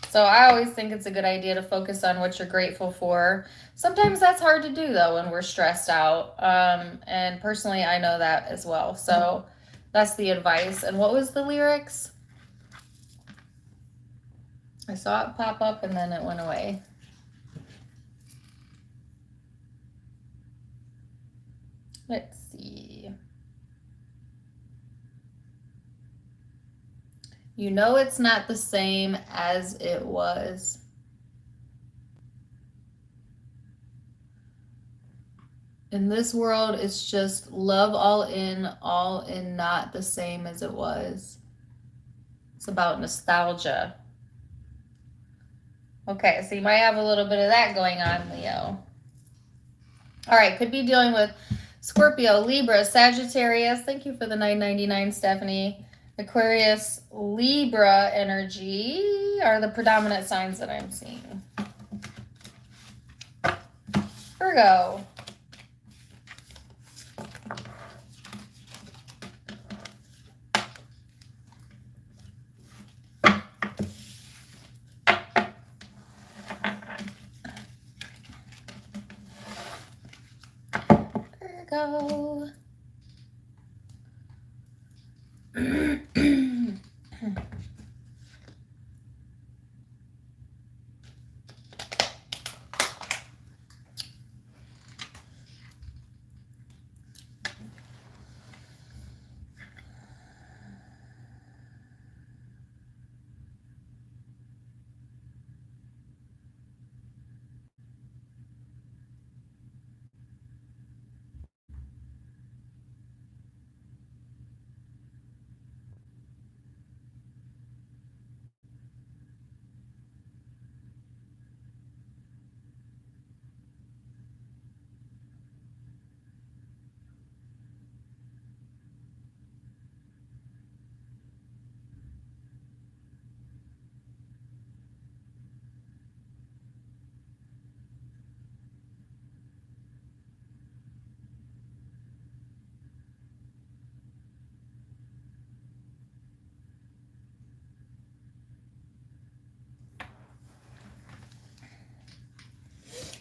So I always think it's a good idea to focus on what you're grateful for. Sometimes that's hard to do though when we're stressed out. And personally, I know that as well. So that's the advice. And what was the lyrics? I saw it pop up and then it went away. Let's see. You know it's not the same as it was. In this world, it's just love all in, not the same as it was. It's about nostalgia. Okay, so you might have a little bit of that going on, Leo. All right, could be dealing with Scorpio, Libra, Sagittarius. Thank you for the $9.99, Stephanie. Aquarius, Libra energy are the predominant signs that I'm seeing. Virgo. Virgo.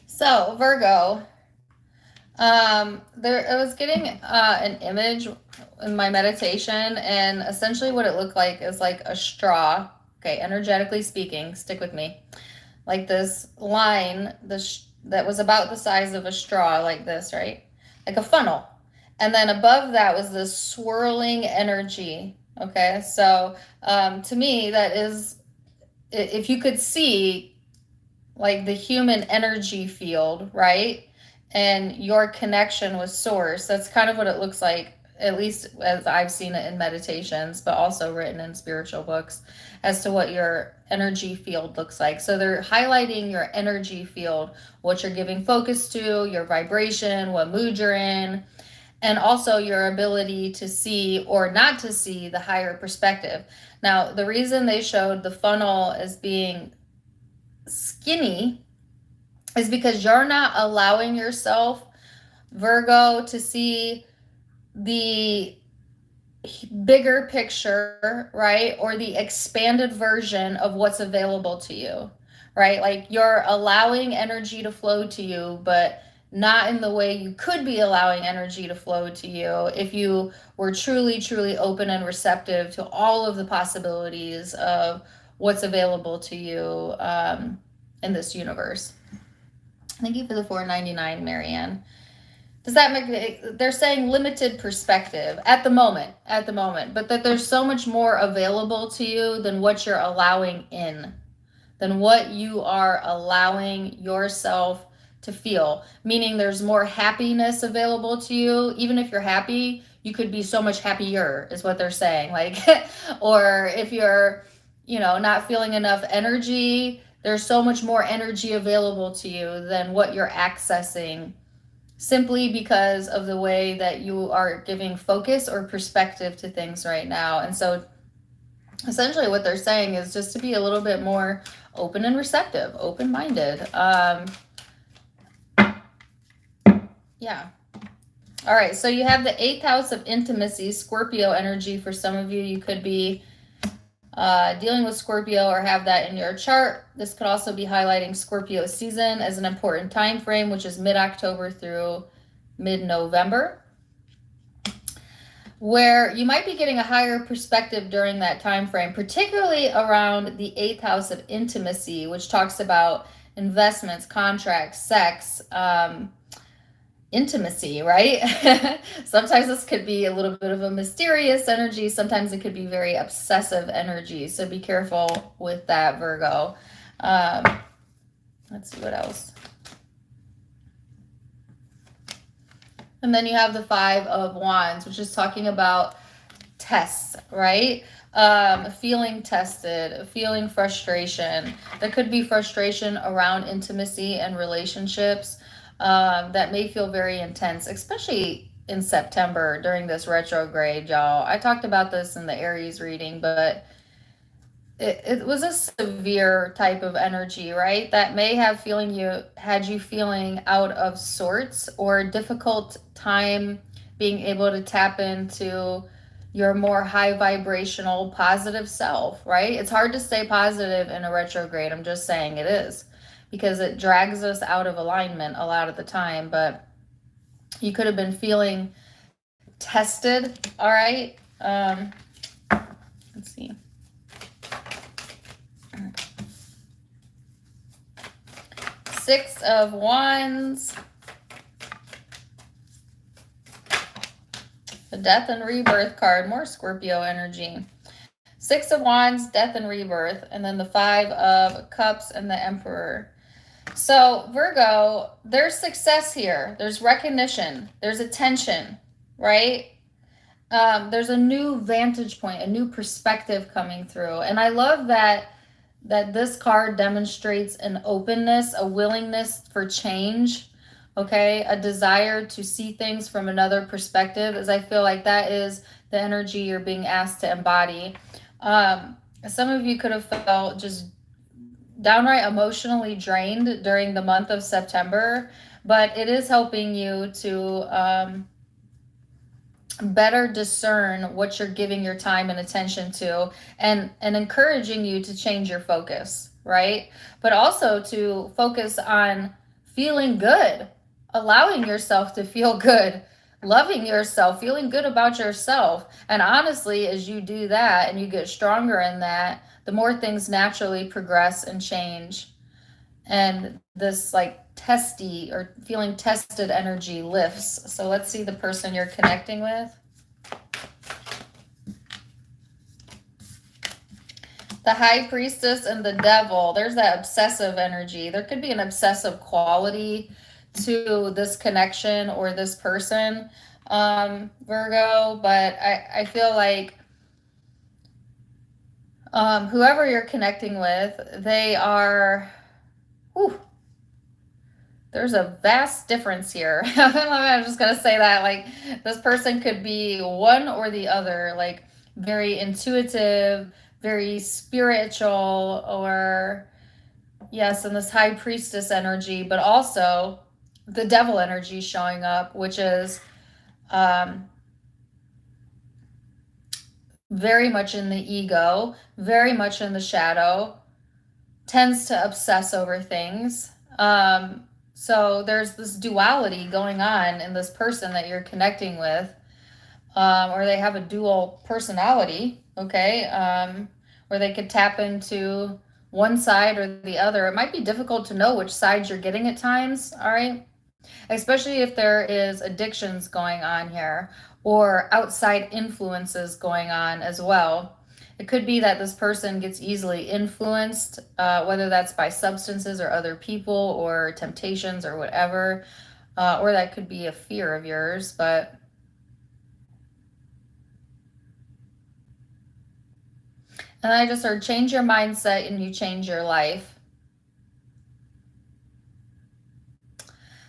So Virgo, I was getting an image in my meditation, and essentially what it looked like is like a straw. Okay, energetically speaking, stick with me. Like this line, that was about the size of a straw, like this, right? like a funnel. And then above that was this swirling energy. Okay, so to me, that is, if you could see like the human energy field, right? And your connection with source, that's kind of what it looks like, at least as I've seen it in meditations, but also written in spiritual books, as to what your energy field looks like. So they're highlighting your energy field, what you're giving focus to, your vibration, what mood you're in, and also your ability to see or not to see the higher perspective. Now, the reason they showed the funnel as being skinny is because you're not allowing yourself, Virgo, to see the bigger picture, right? Or the expanded version of what's available to you, right? Like you're allowing energy to flow to you, but not in the way you could be allowing energy to flow to you if you were truly, truly open and receptive to all of the possibilities of what's available to you in this universe. Thank you for the $4.99, Marianne. Does that make, they're saying limited perspective at the moment, but that there's so much more available to you than what you're allowing in, than what you are allowing yourself to feel. Meaning there's more happiness available to you. Even if you're happy, you could be so much happier, is what they're saying. Like, or if you're, not feeling enough energy, there's so much more energy available to you than what you're accessing, simply because of the way that you are giving focus or perspective to things right now. And so essentially what they're saying is just to be a little bit more open and receptive, open-minded. Yeah. All right, so you have the 8th house of intimacy, Scorpio energy. For some of you, you could be dealing with Scorpio or have that in your chart. This could also be highlighting Scorpio season as an important time frame, which is mid-October through mid-November, where you might be getting a higher perspective during that time frame, particularly around the 8th house of intimacy, which talks about investments, contracts, sex, intimacy, right? Sometimes this could be a little bit of a mysterious energy. Sometimes it could be very obsessive energy. So be careful with that, Virgo. Let's see what else. And then you have the 5 of Wands, which is talking about tests, right? Feeling tested, feeling frustration. There could be frustration around intimacy and relationships that may feel very intense, especially in September during this retrograde, y'all. I talked about this in the Aries reading, but it was a severe type of energy, right? That may have had you feeling out of sorts or a difficult time being able to tap into your more high vibrational positive self, right? It's hard to stay positive in a retrograde. I'm just saying it is, because it drags us out of alignment a lot of the time. But you could have been feeling tested. All right. Let's see. Six of Wands. The Death and Rebirth card. More Scorpio energy. 6 of Wands, Death and Rebirth. And then the 5 of Cups and the Emperor. So Virgo, there's success here. There's recognition. There's attention, right? There's a new vantage point, a new perspective coming through. And I love that this card demonstrates an openness, a willingness for change, okay? A desire to see things from another perspective, as I feel like that is the energy you're being asked to embody. Some of you could have felt just downright emotionally drained during the month of September, but it is helping you to better discern what you're giving your time and attention to, and encouraging you to change your focus, right? But also to focus on feeling good, allowing yourself to feel good, loving yourself, feeling good about yourself. And honestly, as you do that and you get stronger in that, the more things naturally progress and change. And this like testy or feeling tested energy lifts. So let's see the person you're connecting with. The High Priestess and the Devil. There's that obsessive energy. There could be an obsessive quality to this connection or this person, Virgo. But I feel like whoever you're connecting with, they are... Whew, there's a vast difference here. I'm just going to say that. Like, this person could be one or the other. Like, very intuitive, very spiritual, or yes, and this High Priestess energy, but also the Devil energy showing up, which is very much in the ego, very much in the shadow, tends to obsess over things. So there's this duality going on in this person that you're connecting with, or they have a dual personality, okay? Or they could tap into one side or the other. It might be difficult to know which side you're getting at times, all right? Especially if there is addictions going on here or outside influences going on as well. It could be that this person gets easily influenced, whether that's by substances or other people or temptations or whatever, or that could be a fear of yours, but... And I just heard, change your mindset and you change your life.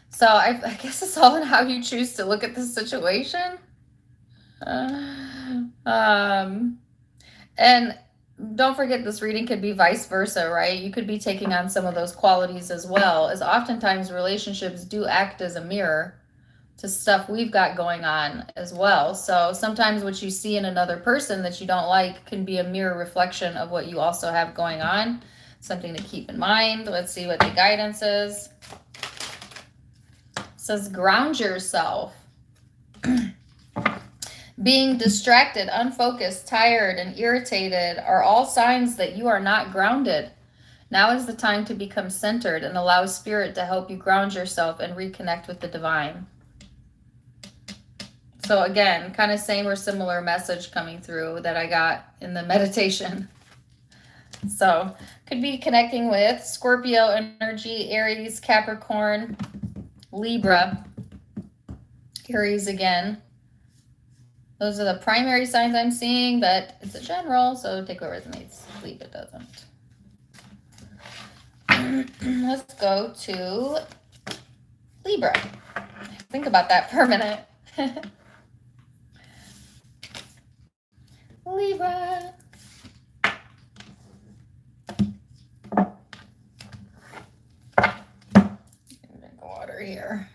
So I guess it's all in how you choose to look at the situation. And don't forget, this reading could be vice versa, right? You could be taking on some of those qualities as well, as oftentimes relationships do act as a mirror to stuff we've got going on as well. So sometimes what you see in another person that you don't like can be a mirror reflection of what you also have going on. Something to keep in mind. Let's see what the guidance is. It says, ground yourself. Being distracted, unfocused, tired, and irritated are all signs that you are not grounded. Now is the time to become centered and allow Spirit to help you ground yourself and reconnect with the divine. So again, kind of same or similar message coming through that I got in the meditation. So could be connecting with Scorpio energy, Aries, Capricorn, Libra, Aries again. Those are the primary signs I'm seeing, but it's a general, so take what resonates. Leave it doesn't. Let's go to Libra. Think about that for a minute. Libra. Drink water here.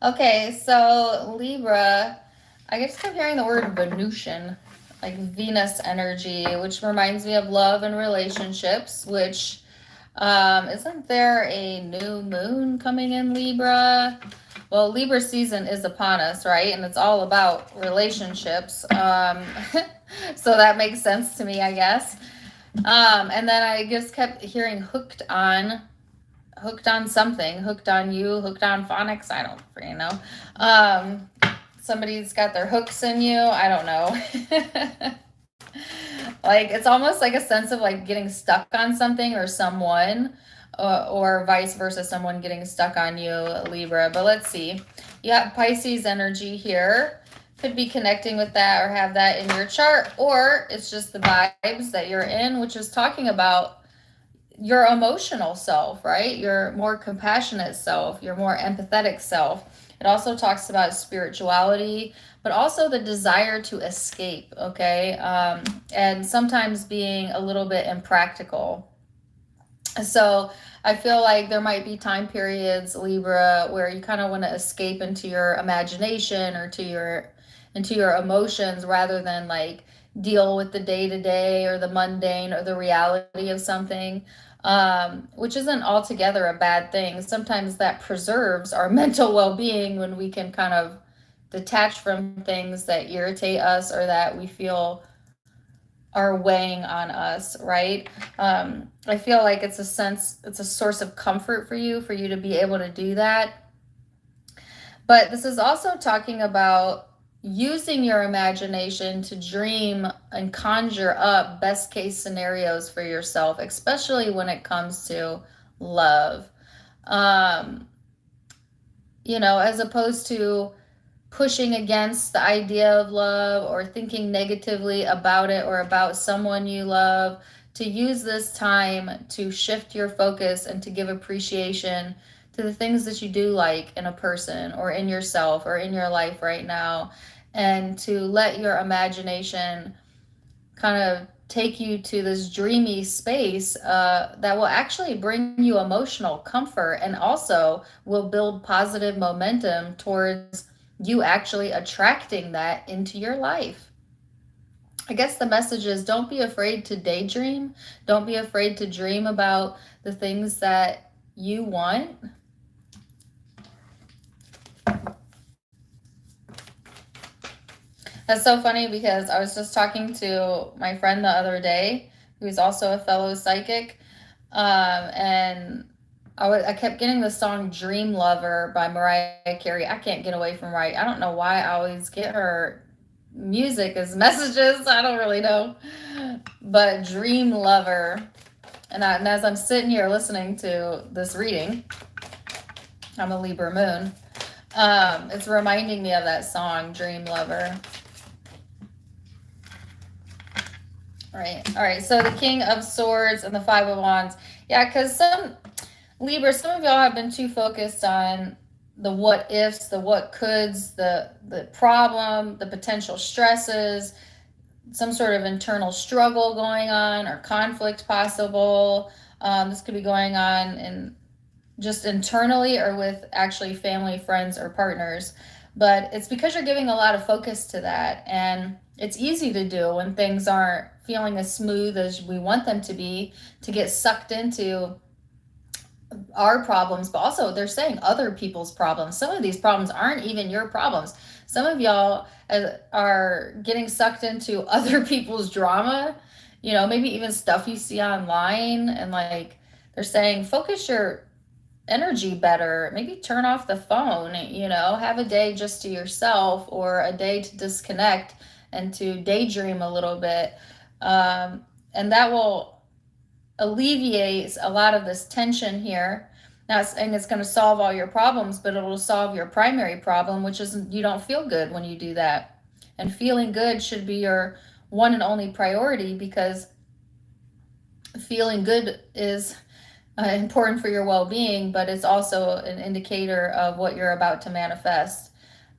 Okay, so Libra, I just kept hearing the word Venusian, like Venus energy, which reminds me of love and relationships, which isn't there a new moon coming in Libra? Well, Libra season is upon us, right? And it's all about relationships. So that makes sense to me, I guess. And then I just kept hearing hooked on something, hooked on you, hooked on phonics. I don't freaking know. Somebody's got their hooks in you. I don't know. Like, it's almost like a sense of like getting stuck on something or someone, or vice versa, someone getting stuck on you, Libra. But let's see. You have Pisces energy here. Could be connecting with that or have that in your chart, or it's just the vibes that you're in, which is talking about your emotional self, right? Your more compassionate self, your more empathetic self. It also talks about spirituality, but also the desire to escape, okay? And sometimes being a little bit impractical. So I feel like there might be time periods, Libra, where you kind of want to escape into your imagination or into your emotions rather than like deal with the day-to-day or the mundane or the reality of something, which isn't altogether a bad thing. Sometimes that preserves our mental well-being when we can kind of detach from things that irritate us or that we feel are weighing on us, right? I feel like it's a source of comfort for you to be able to do that. But this is also talking about using your imagination to dream and conjure up best case scenarios for yourself, especially when it comes to love. As opposed to pushing against the idea of love or thinking negatively about it or about someone you love, to use this time to shift your focus and to give appreciation to the things that you do like in a person or in yourself or in your life right now, and to let your imagination kind of take you to this dreamy space that will actually bring you emotional comfort and also will build positive momentum towards you actually attracting that into your life. I guess the message is, don't be afraid to daydream. Don't be afraid to dream about the things that you want. That's so funny because I was just talking to my friend the other day, who's also a fellow psychic, and I kept getting the song Dream Lover by Mariah Carey. I can't get away from Mariah. I don't know why I always get her music as messages. I don't really know. But Dream Lover. And as I'm sitting here listening to this reading, I'm a Libra moon, it's reminding me of that song, Dream Lover. All right, so the King of Swords and the Five of Wands. Yeah, because some of y'all have been too focused on the what ifs, the what coulds, the problem, the potential stresses, some sort of internal struggle going on or conflict possible. This could be going on in just internally or with actually family, friends, or partners. But it's because you're giving a lot of focus to that. And it's easy to do when things aren't feeling as smooth as we want them to be, to get sucked into our problems, but also they're saying other people's problems. Some of these problems aren't even your problems. Some of y'all are getting sucked into other people's drama, maybe even stuff you see online, and like they're saying, focus your energy better, maybe turn off the phone, have a day just to yourself or a day to disconnect and to daydream a little bit, and that will alleviate a lot of this tension here. Not saying it's going to solve all your problems, but it will solve your primary problem, which is you don't feel good when you do that. And feeling good should be your one and only priority, because feeling good is important for your well-being, but it's also an indicator of what you're about to manifest.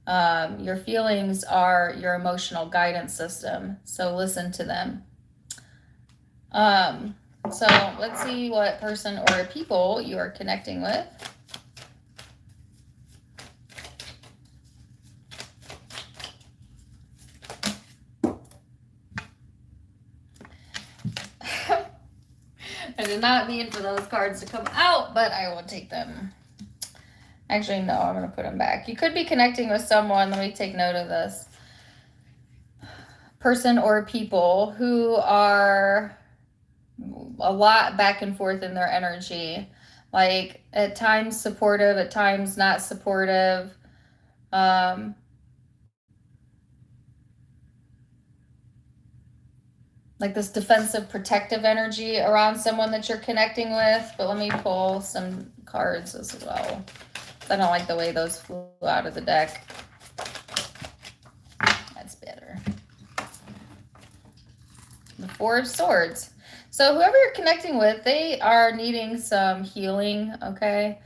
Your feelings are your emotional guidance system, so listen to them. So let's see what person or people you are connecting with. I did not mean for those cards to come out, but I will take them. Actually, no, I'm going to put them back. You could be connecting with someone. Let me take note of this. Person or people who are a lot back and forth in their energy. Like at times supportive, at times not supportive. Like this defensive, protective energy around someone that you're connecting with. But let me pull some cards as well. I don't like the way those flew out of the deck. That's better. The Four of Swords. So whoever you're connecting with, they are needing some healing, okay?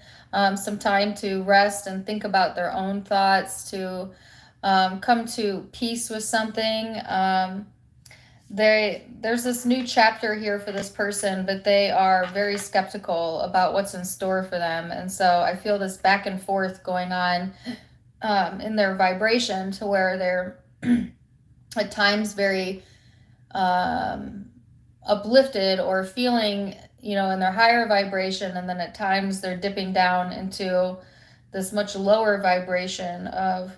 Some time to rest and think about their own thoughts, to come to peace with something. There's this new chapter here for this person, but they are very skeptical about what's in store for them. And so I feel this back and forth going on in their vibration, to where they're at times very uplifted or feeling, in their higher vibration. And then at times they're dipping down into this much lower vibration of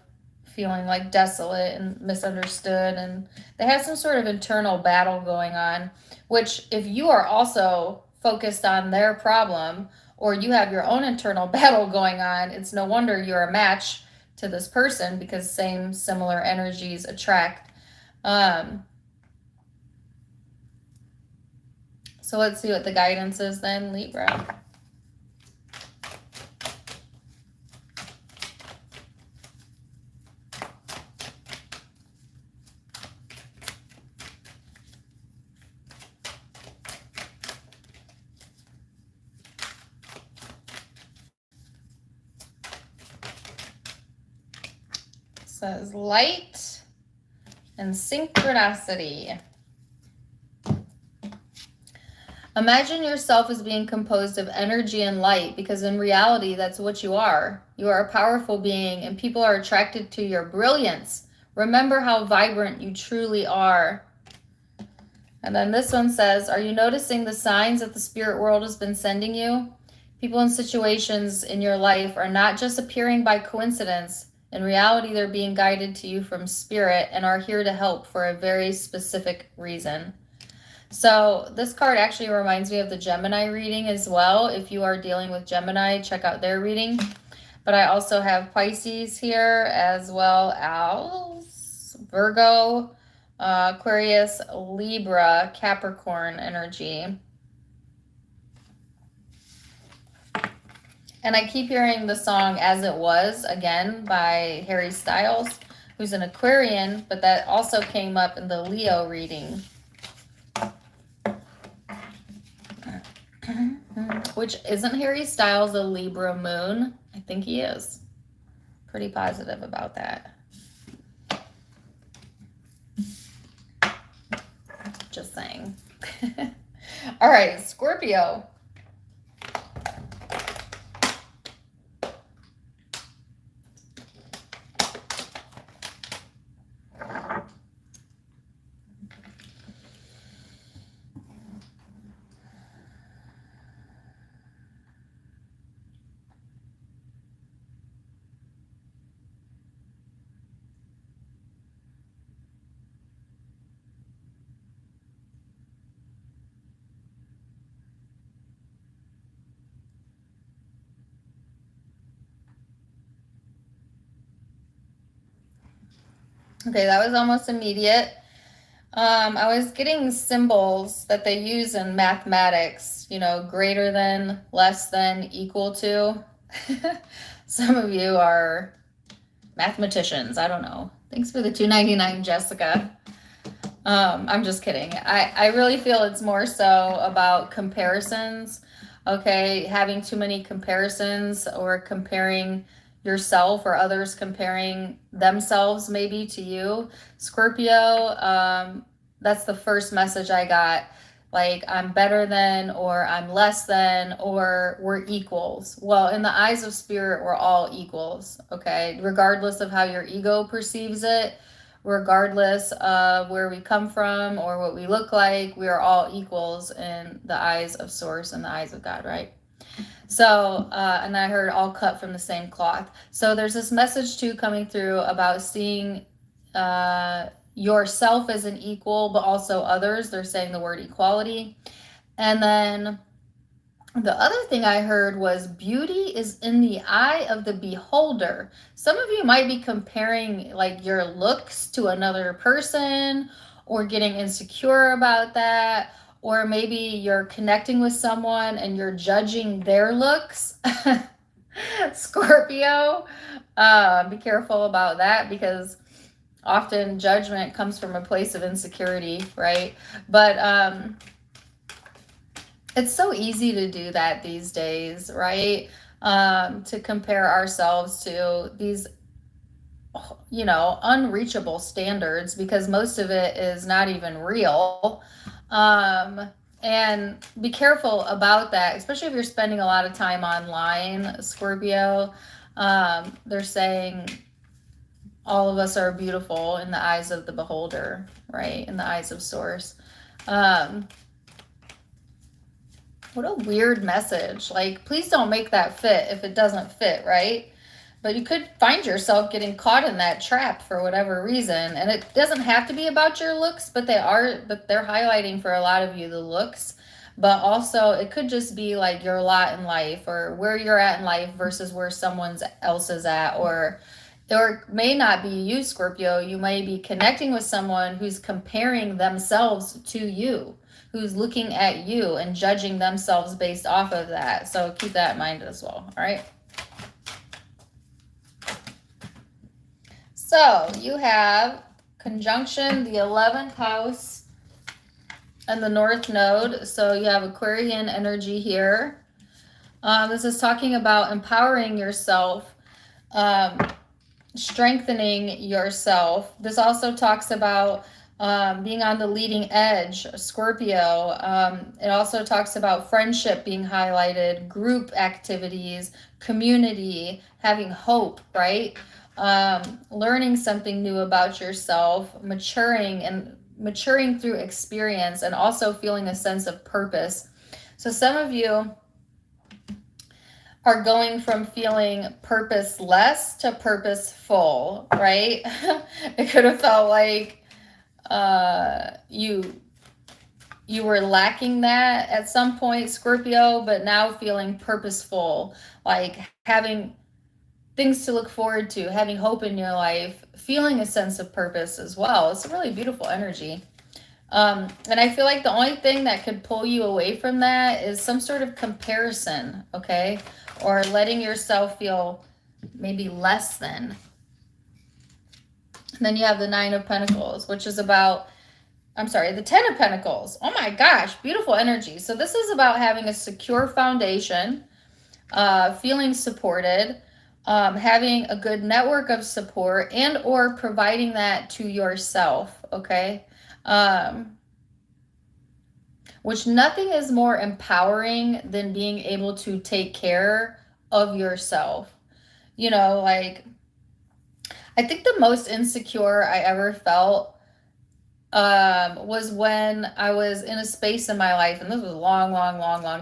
feeling like desolate and misunderstood, and they have some sort of internal battle going on, which if you are also focused on their problem, or you have your own internal battle going on, it's no wonder you're a match to this person, because similar energies attract. So let's see what the guidance is then, Libra. Says light and synchronicity. Imagine yourself as being composed of energy and light, because in reality, that's what you are. You are a powerful being, and people are attracted to your brilliance. Remember how vibrant you truly are. And then this one says, are you noticing the signs that the spirit world has been sending you? People and situations in your life are not just appearing by coincidence. In reality, they're being guided to you from spirit and are here to help for a very specific reason. So this card actually reminds me of the Gemini reading as well. If you are dealing with Gemini, check out their reading. But I also have Pisces here, as well as Virgo, Aquarius, Libra, Capricorn energy. And I keep hearing the song As It Was, again, by Harry Styles, who's an Aquarian, but that also came up in the Leo reading. Which, isn't Harry Styles a Libra moon? I think he is. Pretty positive about that. Just saying. All right, Scorpio. Okay, that was almost immediate. I was getting symbols that they use in mathematics, greater than, less than, equal to. Some of you are mathematicians. I don't know. Thanks for the $2.99, Jessica. I'm just kidding. I really feel it's more so about comparisons. Okay, having too many comparisons, or comparing yourself or others comparing themselves maybe to you. Scorpio, that's the first message I got. Like, I'm better than, or I'm less than, or we're equals. Well, in the eyes of spirit, we're all equals, okay? Regardless of how your ego perceives it, regardless of where we come from or what we look like, we are all equals in the eyes of Source and the eyes of God, right? So, and I heard all cut from the same cloth. So there's this message too coming through about seeing yourself as an equal, but also others. They're saying the word equality. And then the other thing I heard was beauty is in the eye of the beholder. Some of you might be comparing like your looks to another person or getting insecure about that. Or maybe you're connecting with someone and you're judging their looks. Scorpio, be careful about that because often judgment comes from a place of insecurity, right? But it's so easy to do that these days, right? To compare ourselves to these, unreachable standards because most of it is not even real. And be careful about that, especially if you're spending a lot of time online, Scorpio. They're saying all of us are beautiful in the eyes of the beholder, right? In the eyes of Source. What a weird message. Like, please don't make that fit if it doesn't fit, right? But you could find yourself getting caught in that trap for whatever reason. And it doesn't have to be about your looks, but they're highlighting for a lot of you the looks. But also it could just be like your lot in life or where you're at in life versus where someone else is at, or it may not be you, Scorpio. You may be connecting with someone who's comparing themselves to you, who's looking at you and judging themselves based off of that. So keep that in mind as well, all right? So you have conjunction the 11th house and the North Node. So you have Aquarian energy here. This is talking about empowering yourself, strengthening yourself. This also talks about being on the leading edge, Scorpio. It also talks about friendship being highlighted, group activities, community, having hope, right? Learning something new about yourself, maturing through experience, and also feeling a sense of purpose. So some of you are going from feeling purposeless to purposeful, right? It could have felt like you were lacking that at some point, Scorpio, but now feeling purposeful, like having things to look forward to, having hope in your life, feeling a sense of purpose as well. It's a really beautiful energy. And I feel like the only thing that could pull you away from that is some sort of comparison, okay? Or letting yourself feel maybe less than. And then you have the 9 of Pentacles, which is about, the 10 of Pentacles. Oh my gosh, beautiful energy. So this is about having a secure foundation, feeling supported, having a good network of support, and or providing that to yourself, okay? Which nothing is more empowering than being able to take care of yourself. Like, I think the most insecure I ever felt was when I was in a space in my life, and this was a long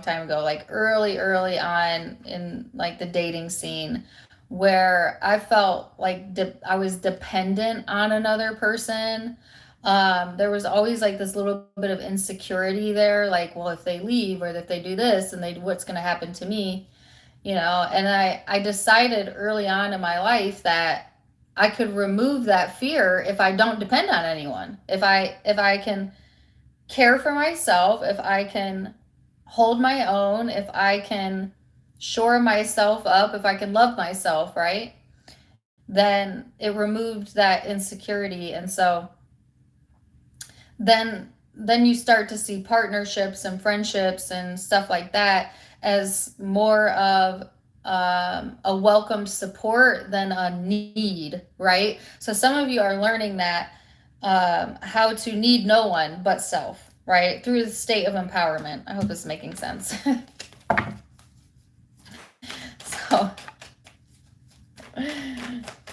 time ago, like early on in like the dating scene, where I felt like I was dependent on another person. There was always like this little bit of insecurity there, like, well, if they leave or if they do this, and what's going to happen to me, and I decided early on in my life that I could remove that fear if I don't depend on anyone. If I can care for myself, if I can hold my own, if I can shore myself up, if I can love myself, right? Then it removed that insecurity. And so then you start to see partnerships and friendships and stuff like that as more of a welcome support than a need, right? So some of you are learning that how to need no one but self, right? Through the state of empowerment. I hope this is making sense. So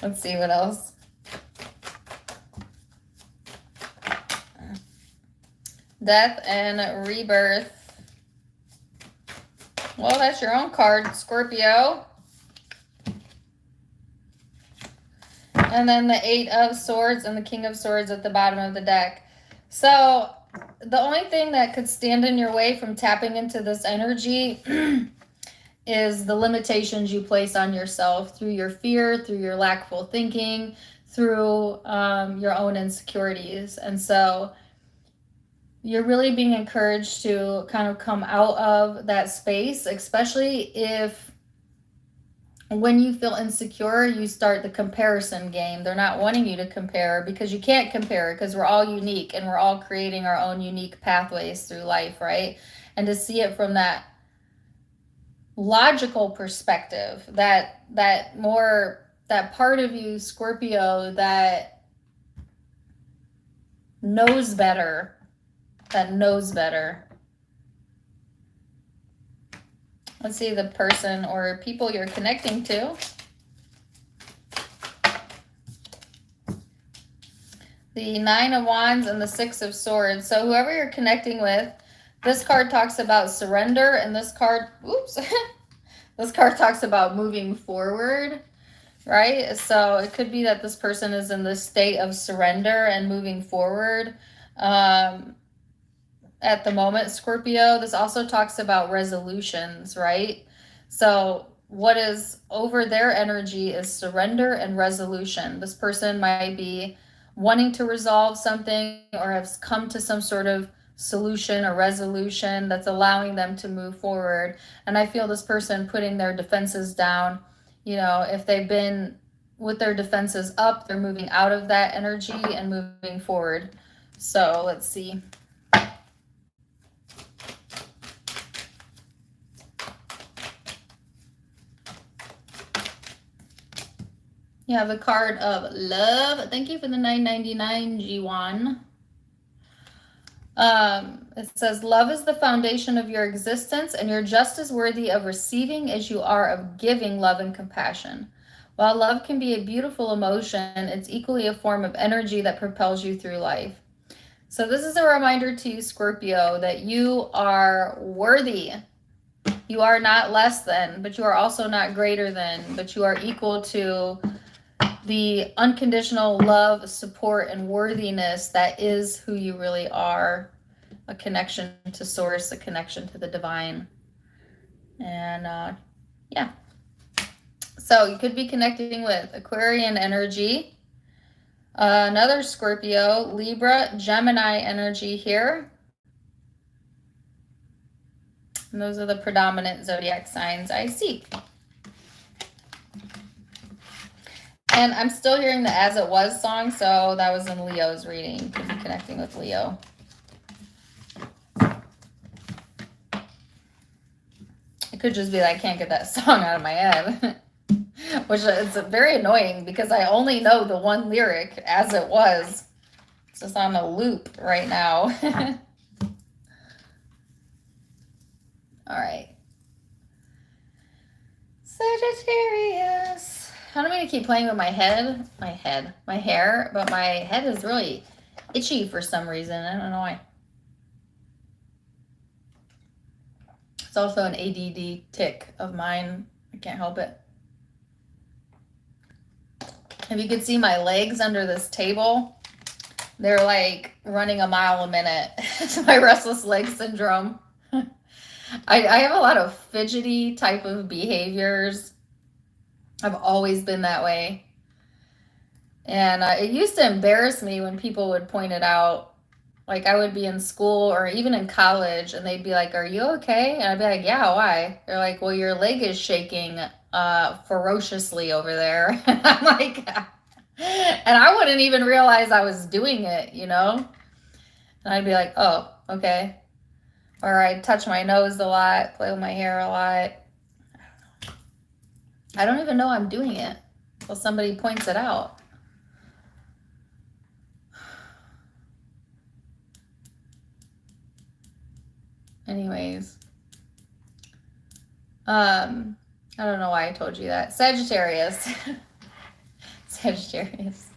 let's see what else. Death and rebirth. Well, that's your own card, Scorpio. And then the Eight of Swords and the King of Swords at the bottom of the deck. So the only thing that could stand in your way from tapping into this energy is the limitations you place on yourself through your fear, through your lackful thinking, through your own insecurities. And so you're really being encouraged to kind of come out of that space, especially if when you feel insecure, you start the comparison game. They're not wanting you to compare because you can't compare because we're all unique and we're all creating our own unique pathways through life, right? And to see it from that logical perspective, that part of you, Scorpio, that knows better, Let's see the person or people you're connecting to. The Nine of Wands and the Six of Swords. So whoever you're connecting with, this card talks about surrender, and this card, this card talks about moving forward, right? So it could be that this person is in this state of surrender and moving forward. At the moment, Scorpio, this also talks about resolutions, right? So what is over their energy is surrender and resolution. This person might be wanting to resolve something or has come to some sort of solution or resolution that's allowing them to move forward. And I feel this person putting their defenses down. You know, if they've been with their defenses up, they're moving out of that energy and moving forward. So let's see. You have a card of love. Thank you for the $9.99 G1. It says, love is the foundation of your existence, and you're just as worthy of receiving as you are of giving love and compassion. While love can be a beautiful emotion, it's equally a form of energy that propels you through life. So this is a reminder to you, Scorpio, that you are worthy. You are not less than, but you are also not greater than, but you are equal to the unconditional love, support, and worthiness that is who you really are. A connection to source, a connection to the divine. And yeah. So you could be connecting with Aquarian energy. Another Scorpio, Libra, Gemini energy here. And those are the predominant zodiac signs I see. And I'm still hearing the As It Was song, so that was in Leo's reading. Could be connecting with Leo. It could just be that I can't get that song out of my head. Which is very annoying because I only know the one lyric, As It Was. It's just on a loop right now. All right. Sagittarius. I don't mean to keep playing with my hair, but my head is really itchy for some reason. I don't know why. It's also an ADD tick of mine. I can't help it. If you could see my legs under this table, they're like running a mile a minute. It's my restless leg syndrome. I have a lot of fidgety type of behaviors. I've always been that way. And it used to embarrass me when people would point it out. Like I would be in school or even in college and they'd be like, are you okay? And I'd be like, yeah, why? They're like, well, your leg is shaking ferociously over there. And I'm like, and I wouldn't even realize I was doing it, you know? And I'd be like, oh, okay. Or I'd touch my nose a lot, play with my hair a lot. I don't even know I'm doing it until somebody points it out. Anyways. I don't know why I told you that. Sagittarius. Sagittarius.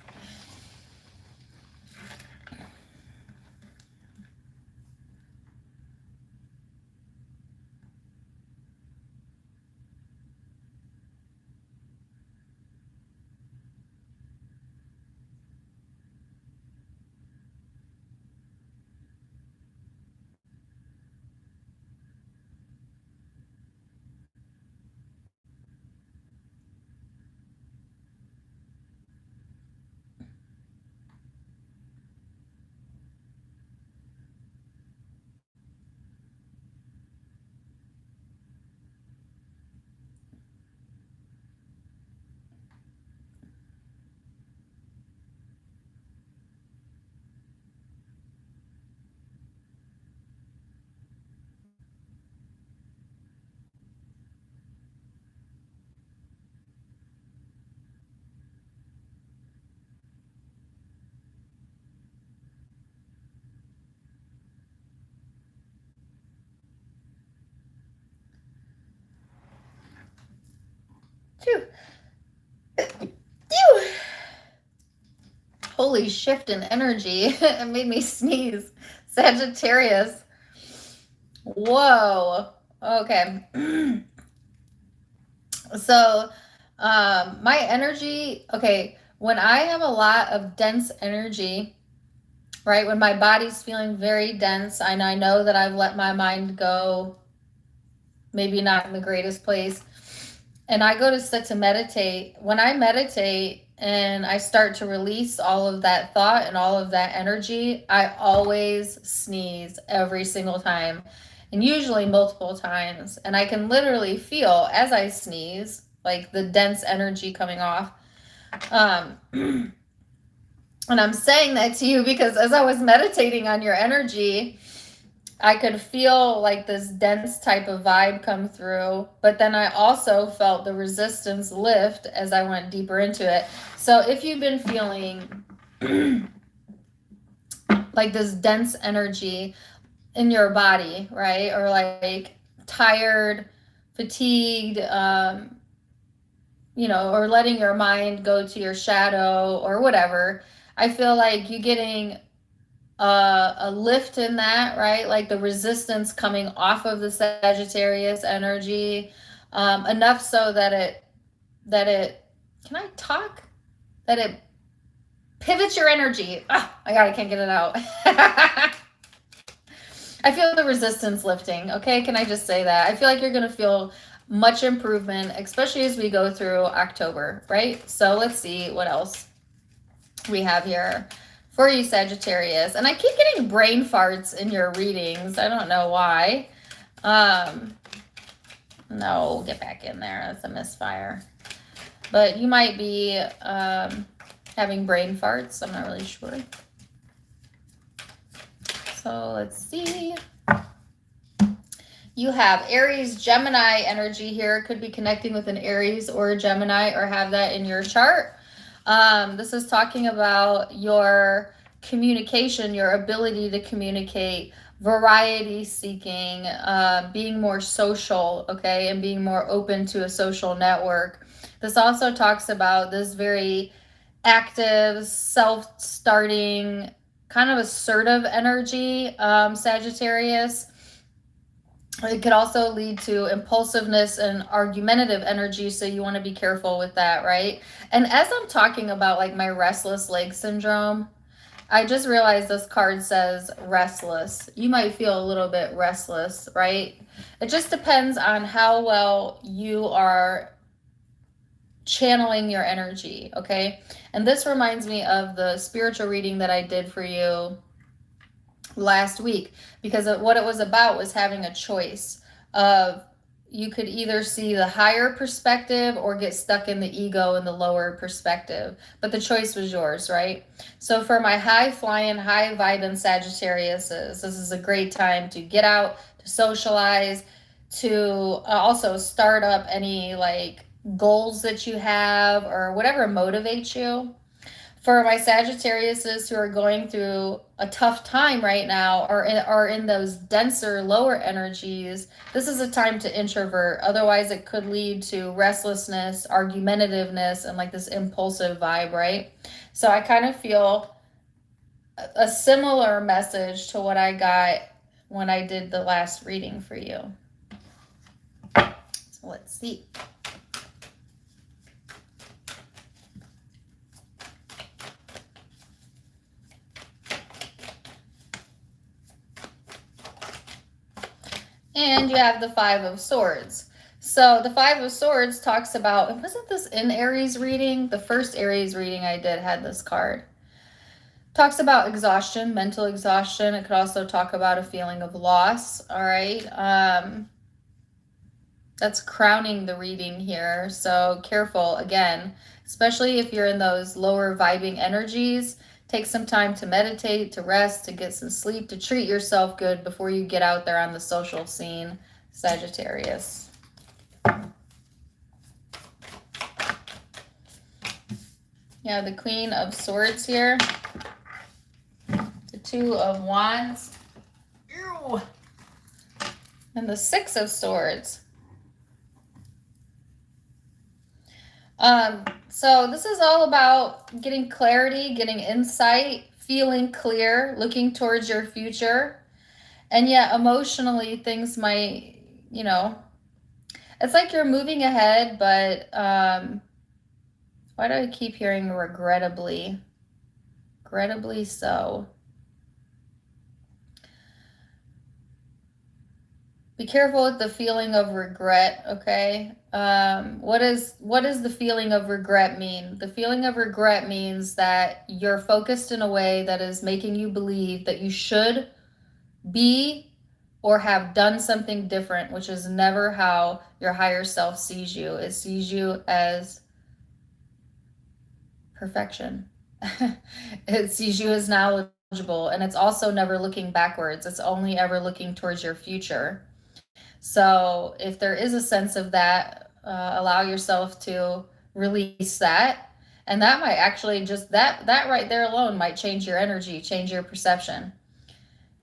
Phew. Phew. Holy shift in energy. It made me sneeze. Sagittarius. Whoa. Okay. So, my energy, okay, when I have a lot of dense energy, right, when my body's feeling very dense, and I know that I've let my mind go, maybe not in the greatest place, and I go to sit to meditate, when I meditate and I start to release all of that thought and all of that energy, I always sneeze every single time, and usually multiple times. And I can literally feel as I sneeze, like the dense energy coming off. And I'm saying that to you because as I was meditating on your energy, I could feel like this dense type of vibe come through, but then I also felt the resistance lift as I went deeper into it. So if you've been feeling like this dense energy in your body, right? Or like tired, fatigued, or letting your mind go to your shadow or whatever, I feel like you're getting a lift in that, right? Like the resistance coming off of the Sagittarius energy, enough so that it, can I talk? That it pivots your energy. Oh my God, I can't get it out. I feel the resistance lifting. Okay. Can I just say that? I feel like you're going to feel much improvement, especially as we go through October, right? So let's see what else we have here for you, Sagittarius. And I keep getting brain farts in your readings. I don't know why. No, get back in there. That's a misfire. But you might be having brain farts. I'm not really sure. So let's see. You have Aries, Gemini energy here. Could be connecting with an Aries or a Gemini, or have that in your chart. This is talking about your communication, your ability to communicate, variety seeking, being more social, okay, and being more open to a social network. This also talks about this very active, self-starting, kind of assertive energy, Sagittarius. It could also lead to impulsiveness and argumentative energy, so you want to be careful with that, right? And as I'm talking about like my restless leg syndrome, I just realized this card says restless. You might feel a little bit restless, right? It just depends on how well you are channeling your energy, okay? And this reminds me of the spiritual reading that I did for you last week, because what it was about was having a choice of, you could either see the higher perspective or get stuck in the ego and the lower perspective, but the choice was yours, right? So for my high flying, high vibing Sagittariuses, this is a great time to get out, to socialize, to also start up any like goals that you have or whatever motivates you. For my Sagittariuses who are going through a tough time right now, or are in those denser, lower energies, this is a time to introvert. Otherwise, it could lead to restlessness, argumentativeness, and like this impulsive vibe, right? So I kind of feel a similar message to what I got when I did the last reading for you. So let's see. And you have the Five of Swords. So the Five of Swords talks about, and wasn't this in Aries reading? The first Aries reading I did had this card. Talks about exhaustion, mental exhaustion. It could also talk about a feeling of loss, all right? That's crowning the reading here. So careful, again, especially if you're in those lower vibing energies. Take some time to meditate, to rest, to get some sleep, to treat yourself good before you get out there on the social scene, Sagittarius. Yeah, the Queen of Swords here. The Two of Wands. Ew. And the Six of Swords. So this is all about getting clarity, getting insight, feeling clear, looking towards your future. And yet emotionally things might, you know, it's like you're moving ahead, but why do I keep hearing regrettably? Regrettably so. Be careful with the feeling of regret, okay? What is the feeling of regret mean? The feeling of regret means that you're focused in a way that is making you believe that you should be or have done something different, which is never how your higher self sees you. It sees you as perfection. It sees you as knowledgeable, and it's also never looking backwards. It's only ever looking towards your future. So if there is a sense of that, allow yourself to release that. And that might actually just, that right there alone might change your energy, change your perception.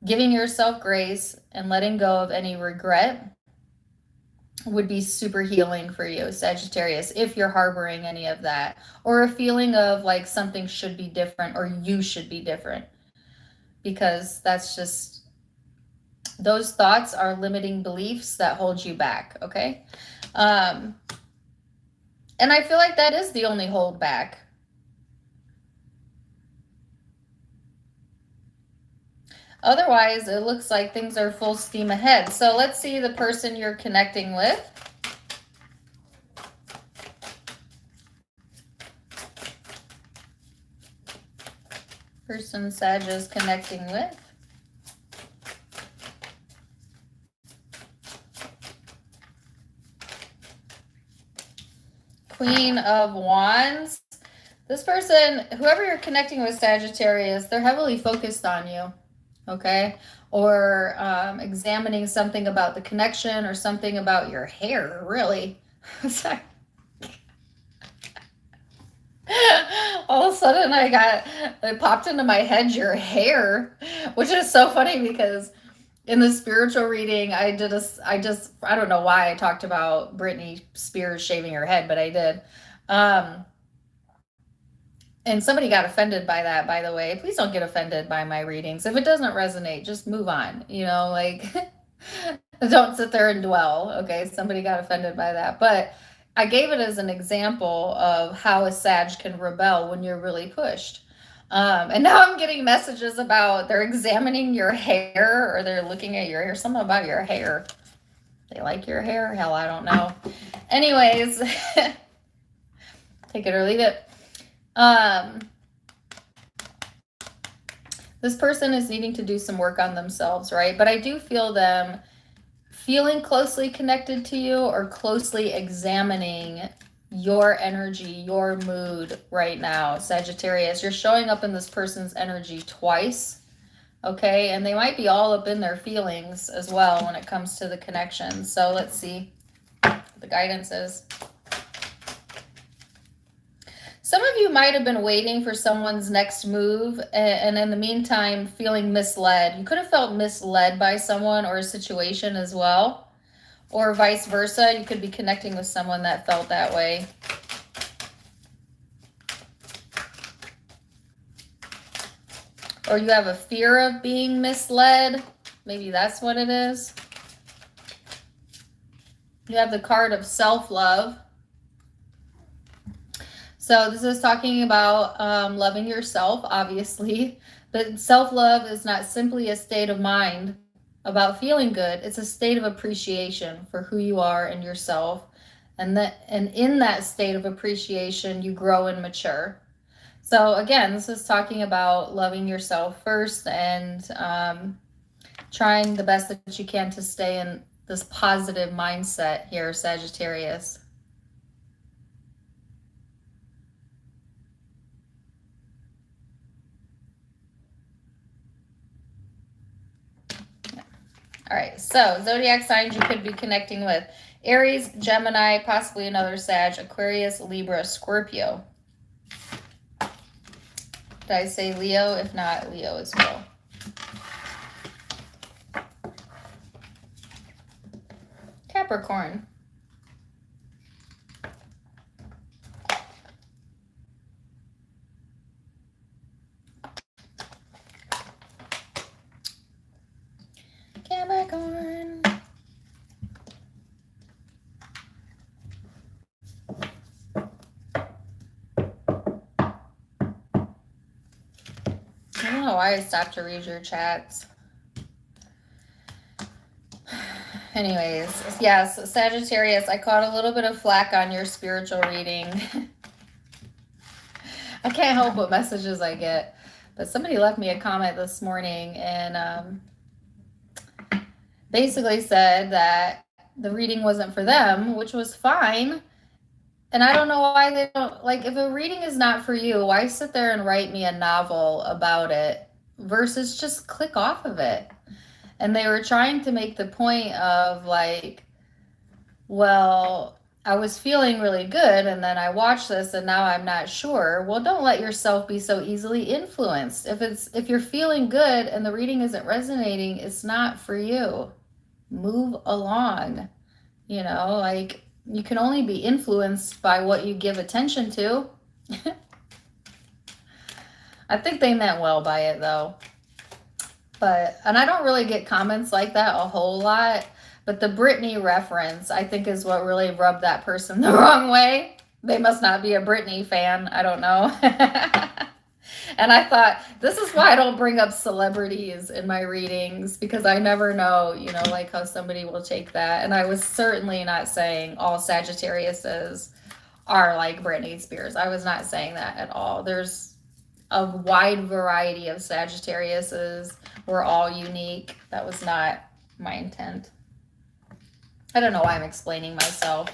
Giving yourself grace and letting go of any regret would be super healing for you, Sagittarius, if you're harboring any of that. Or a feeling of like something should be different or you should be different. Because that's just, those thoughts are limiting beliefs that hold you back, okay? And I feel like that is the only hold back. Otherwise, it looks like things are full steam ahead. So let's see the person you're connecting with. Person Sag is connecting with. Queen of Wands. This person, whoever you're connecting with, Sagittarius, they're heavily focused on you, okay? Or examining something about the connection or something about your hair, really. Sorry. All of a sudden it popped into my head, your hair, which is so funny because in the spiritual reading, I don't know why I talked about Britney Spears shaving her head, but I did. And somebody got offended by that, by the way. Please don't get offended by my readings. If it doesn't resonate, just move on, you know, like don't sit there and dwell. Okay, somebody got offended by that. But I gave it as an example of how a Sag can rebel when you're really pushed. And now I'm getting messages about they're examining your hair or they're looking at your hair, something about your hair. They like your hair? Hell, I don't know. Anyways, take it or leave it. This person is needing to do some work on themselves, right? But I do feel them feeling closely connected to you or closely examining your energy, your mood right now, Sagittarius. You're showing up in this person's energy twice, okay? And they might be all up in their feelings as well when it comes to the connection. So let's see what the guidance is. Some of you might have been waiting for someone's next move and in the meantime feeling misled. You could have felt misled by someone or a situation as well. Or vice versa, you could be connecting with someone that felt that way. Or you have a fear of being misled. Maybe that's what it is. You have the card of self-love. So this is talking about loving yourself, obviously. But self-love is not simply a state of mind about feeling good. It's a state of appreciation for who you are and yourself. And in that state of appreciation, you grow and mature. So again, this is talking about loving yourself first and trying the best that you can to stay in this positive mindset here, Sagittarius. All right, so zodiac signs you could be connecting with: Aries, Gemini, possibly another Sag, Aquarius, Libra, Scorpio. Did I say Leo? If not, Leo as well. Capricorn. don't know why I stopped to read your chats. Anyways, yes, Sagittarius, I caught a little bit of flack on your spiritual reading. I can't help what messages I get. But somebody left me a comment this morning and basically said that the reading wasn't for them, which was fine. And I don't know why they don't, like, if a reading is not for you, why sit there and write me a novel about it versus just click off of it? And they were trying to make the point of like, well, I was feeling really good and then I watched this and now I'm not sure. Well, don't let yourself be so easily influenced. If you're feeling good and the reading isn't resonating, it's not for you. Move along. You know, like, you can only be influenced by what you give attention to. I think they meant well by it though. And I don't really get comments like that a whole lot, but the Britney reference, I think, is what really rubbed that person the wrong way. They must not be a Britney fan. I don't know. And I thought, this is why I don't bring up celebrities in my readings, because I never know, you know, like how somebody will take that. And I was certainly not saying all Sagittariuses are like Britney Spears. I was not saying that at all. There's a wide variety of Sagittariuses. We're all unique. That was not my intent. I don't know why I'm explaining myself.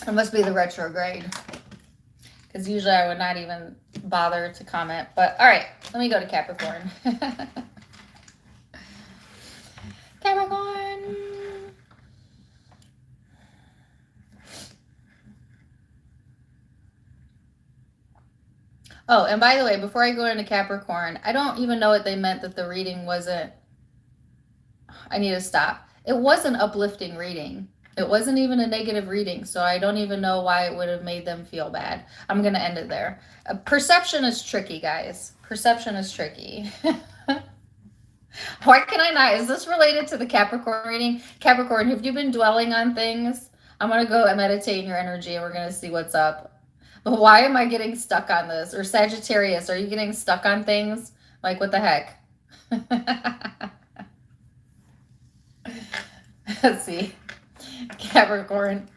It must be the retrograde. Because usually I would not even bother to comment. But all right, let me go to Capricorn. Capricorn. Oh, and by the way, before I go into Capricorn, I don't even know what they meant that the reading wasn't... I need to stop. It was an uplifting reading. It wasn't even a negative reading, so I don't even know why it would have made them feel bad. I'm going to end it there. Perception is tricky, guys. Perception is tricky. Why can I not? Is this related to the Capricorn reading? Capricorn, have you been dwelling on things? I'm going to go and meditate in your energy, and we're going to see what's up. But why am I getting stuck on this? Or Sagittarius, are you getting stuck on things? Like, what the heck? Let's see. Capricorn.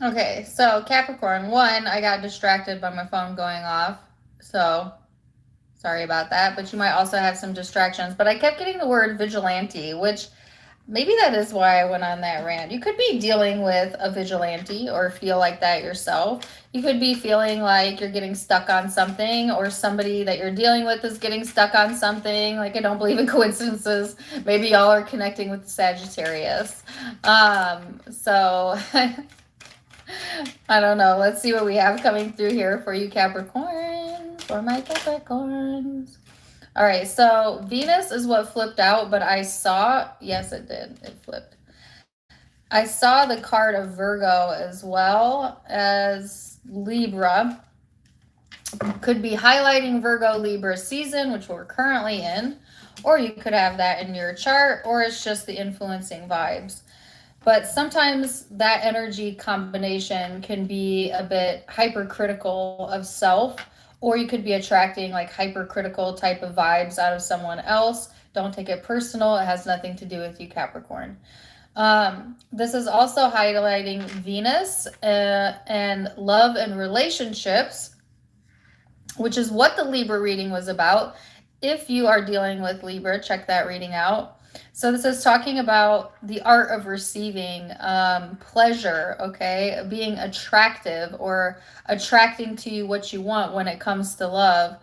Okay, so Capricorn, one, I got distracted by my phone going off, so sorry about that, but you might also have some distractions. But I kept getting the word vigilante, which maybe that is why I went on that rant. You could be dealing with a vigilante or feel like that yourself. You could be feeling like you're getting stuck on something, or somebody that you're dealing with is getting stuck on something. Like, I don't believe in coincidences. Maybe y'all are connecting with Sagittarius. So I don't know. Let's see what we have coming through here for you, Capricorn. For my Capricorns. All right, so Venus is what flipped out, but I saw, yes, it did. It flipped. I saw the card of Virgo as well as Libra. Could be highlighting Virgo Libra season, which we're currently in, or you could have that in your chart, or it's just the influencing vibes. But sometimes that energy combination can be a bit hypercritical of self, or you could be attracting like hypercritical type of vibes out of someone else. Don't take it personal. It has nothing to do with you, Capricorn. This is also highlighting Venus and love and relationships, which is what the Libra reading was about. If you are dealing with Libra, check that reading out. So this is talking about the art of receiving, pleasure, okay? Being attractive or attracting to you what you want when it comes to love.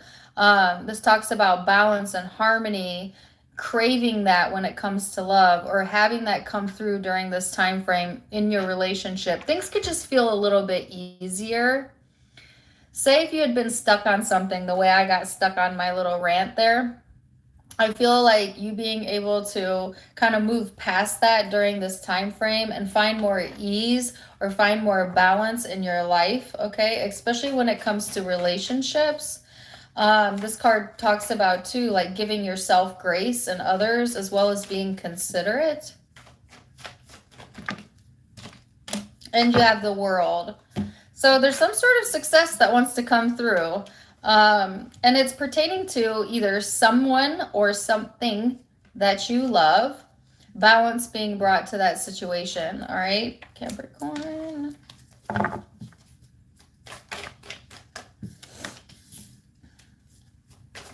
This talks about balance and harmony, craving that when it comes to love, or having that come through during this time frame in your relationship. Things could just feel a little bit easier. Say if you had been stuck on something the way I got stuck on my little rant there, I feel like you being able to kind of move past that during this time frame and find more ease or find more balance in your life, okay? Especially when it comes to relationships. This card talks about too, like giving yourself grace and others, as well as being considerate. And you have the World. So there's some sort of success that wants to come through. And it's pertaining to either someone or something that you love. Balance being brought to that situation. All right, Capricorn.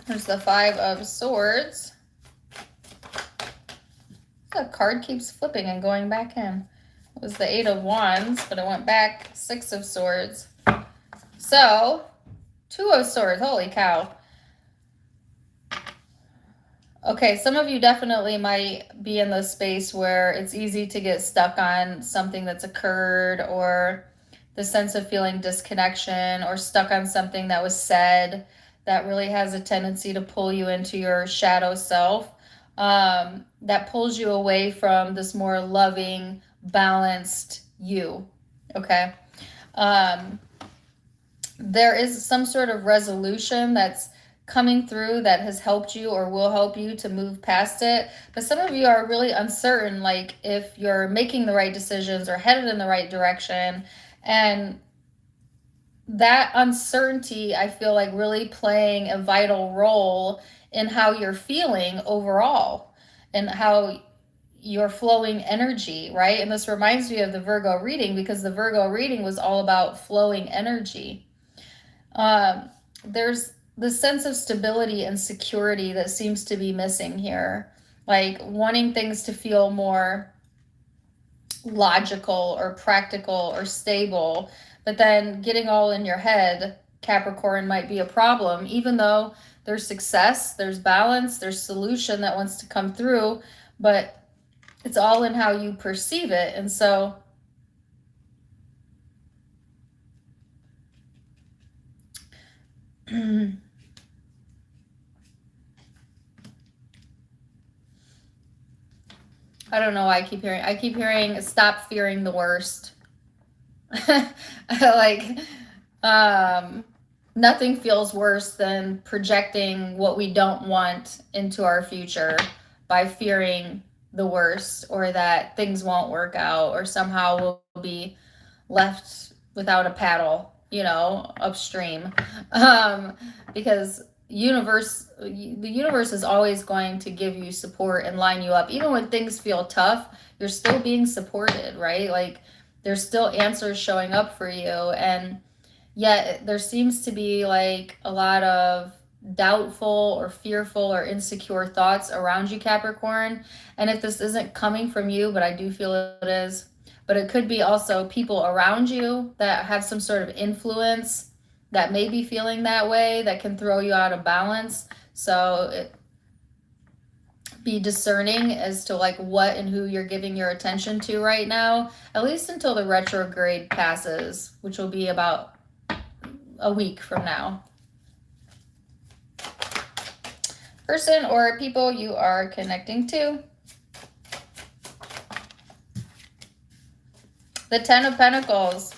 There's the Five of Swords. The card keeps flipping and going back in. It was the Eight of Wands, but it went back. Six of Swords. So, Two of Swords. Holy cow. Okay, some of you definitely might be in the space where it's easy to get stuck on something that's occurred, or the sense of feeling disconnection, or stuck on something that was said that really has a tendency to pull you into your shadow self, that pulls you away from this more loving, balanced you, okay? There is some sort of resolution that's coming through that has helped you or will help you to move past it. But some of you are really uncertain, like if you're making the right decisions or headed in the right direction. And that uncertainty, I feel like, really playing a vital role in how you're feeling overall and how you're flowing energy, right? And this reminds me of the Virgo reading, because the Virgo reading was all about flowing energy. There's the sense of stability and security that seems to be missing here, like wanting things to feel more logical or practical or stable, but then getting all in your head, Capricorn, might be a problem, even though there's success, there's balance, there's solution that wants to come through, but it's all in how you perceive it. And so I don't know why I keep hearing stop fearing the worst. Like, nothing feels worse than projecting what we don't want into our future by fearing the worst, or that things won't work out, or somehow we'll be left without a paddle, upstream. Because the universe is always going to give you support and line you up. Even when things feel tough, you're still being supported, right? Like, there's still answers showing up for you. And yet there seems to be like a lot of doubtful or fearful or insecure thoughts around you, Capricorn. And if this isn't coming from you, but I do feel it is, but it could be also people around you that have some sort of influence that may be feeling that way, that can throw you out of balance. So be discerning as to like what and who you're giving your attention to right now, at least until the retrograde passes, which will be about a week from now. Person or people you are connecting to. The Ten of Pentacles.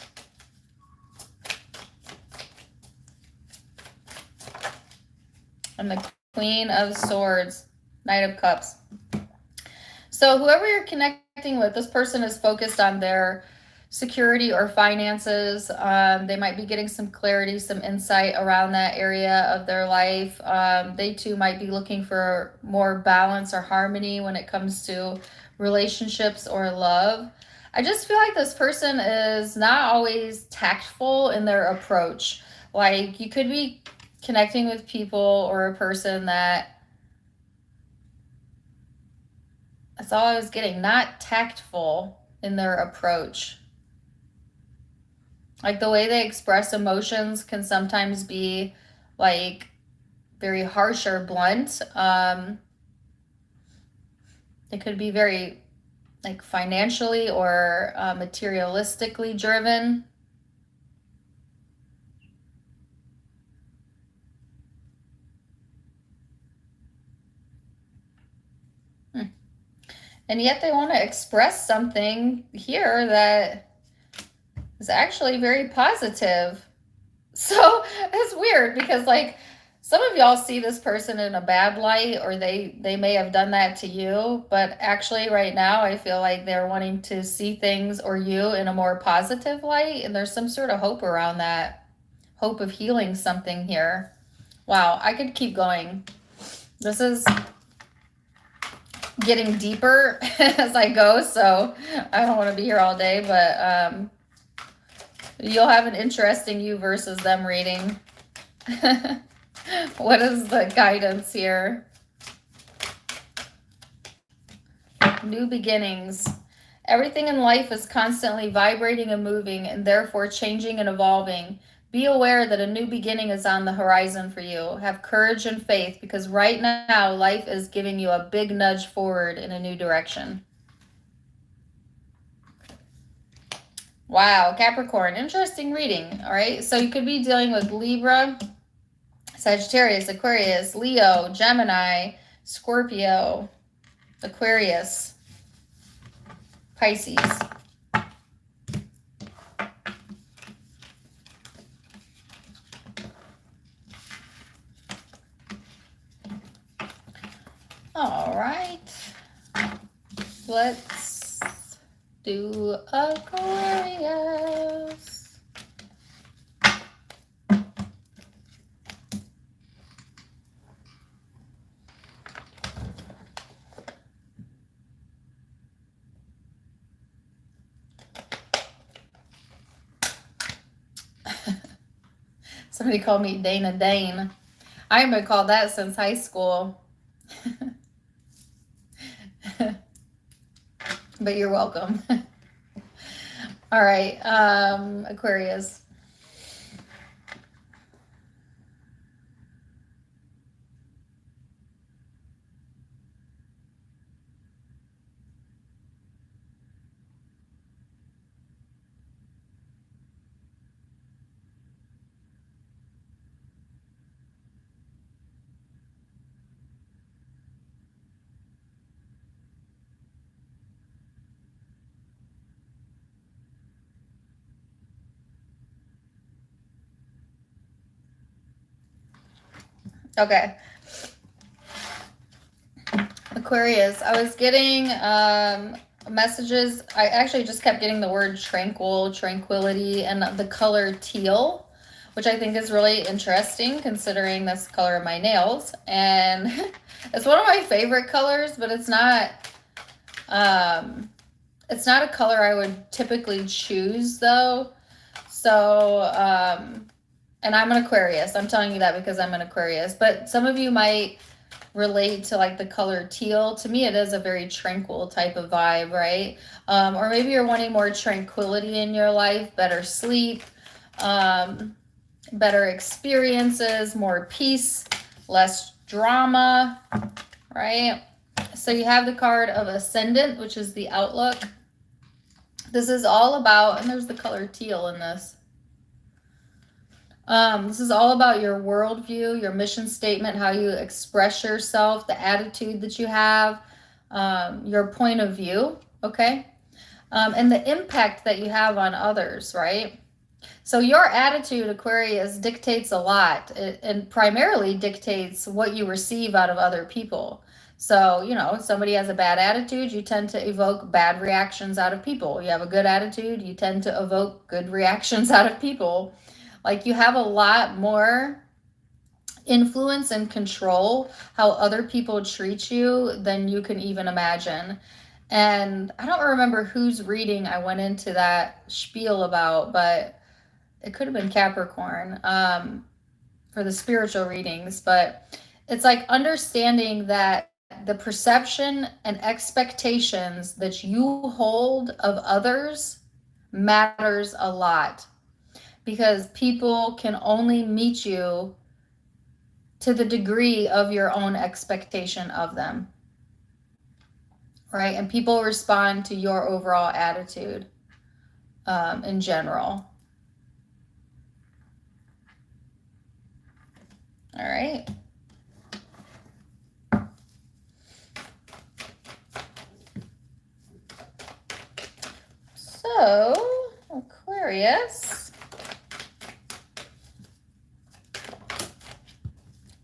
And the Queen of Swords. Knight of Cups. So whoever you're connecting with, this person is focused on their security or finances. They might be getting some clarity, some insight around that area of their life. They too might be looking for more balance or harmony when it comes to relationships or love. I just feel like this person is not always tactful in their approach. Like, you could be connecting with people or a person that That's all I was getting. Not tactful in their approach. Like the way they express emotions can sometimes be like very harsh or blunt. It could be very like financially or materialistically driven. And yet they want to express something here that is actually very positive. So it's weird because like some of y'all see this person in a bad light, or they may have done that to you, but actually right now I feel like they're wanting to see things or you in a more positive light, and there's some sort of hope around that. Hope of healing something here. Wow, I could keep going. This is getting deeper as I go, so I don't want to be here all day, but you'll have an interesting you versus them reading. What is the guidance here? New beginnings. Everything in life is constantly vibrating and moving, and therefore changing and evolving. Be aware that a new beginning is on the horizon for you. Have courage and faith, because right now life is giving you a big nudge forward in a new direction. Wow, Capricorn, interesting reading. All right, so you could be dealing with Libra, Sagittarius, Aquarius, Leo, Gemini, Scorpio, Aquarius, Pisces. All right, let's do Aquarius. Somebody called me Dana Dane. I haven't been called that since high school. But you're welcome. All right, Aquarius. Okay. Aquarius, I was getting messages. I actually just kept getting the word tranquil, tranquility, and the color teal, which I think is really interesting considering that's the color of my nails. And it's one of my favorite colors, but it's not a color I would typically choose though. So, and I'm an Aquarius. I'm telling you that because I'm an Aquarius. But some of you might relate to like the color teal. To me, it is a very tranquil type of vibe, right? Or maybe you're wanting more tranquility in your life, better sleep, better experiences, more peace, less drama, right? So you have the card of Ascendant, which is the outlook. This is all about, and there's the color teal in this. This is all about your worldview, your mission statement, how you express yourself, the attitude that you have, your point of view, okay? And the impact that you have on others, right? So your attitude, Aquarius, dictates a lot, and primarily dictates what you receive out of other people. So, you know, if somebody has a bad attitude, you tend to evoke bad reactions out of people. You have a good attitude, you tend to evoke good reactions out of people. Like you have a lot more influence and control how other people treat you than you can even imagine. And I don't remember whose reading I went into that spiel about, but it could have been Capricorn for the spiritual readings. But it's like understanding that the perception and expectations that you hold of others matters a lot, because people can only meet you to the degree of your own expectation of them, right? And people respond to your overall attitude in general. All right. So, Aquarius.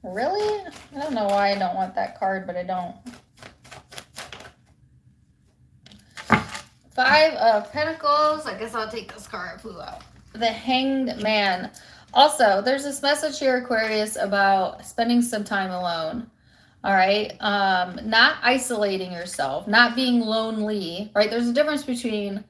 Really? I don't know why I don't want that card, but I don't. 5 of Pentacles. I guess I'll take this card. It flew out. The Hanged Man. Also, there's this message here, Aquarius, about spending some time alone. All right. Not isolating yourself, not being lonely, right? There's a difference between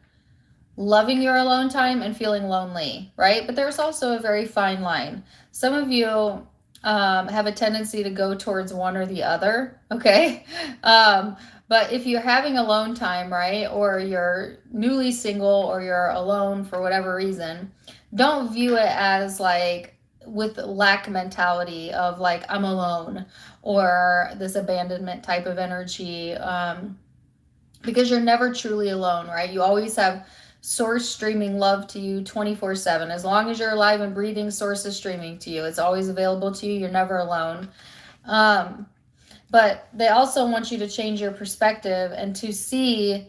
loving your alone time and feeling lonely, right? But there's also a very fine line. Some of you have a tendency to go towards one or the other, okay? But if you're having alone time, right, or you're newly single or you're alone for whatever reason, don't view it as like with lack mentality of like, I'm alone, or this abandonment type of energy, because you're never truly alone, right? You always have Source streaming love to you 24/7. As long as you're alive and breathing, Source is streaming to you. It's always available to you. You're never alone. But they also want you to change your perspective and to see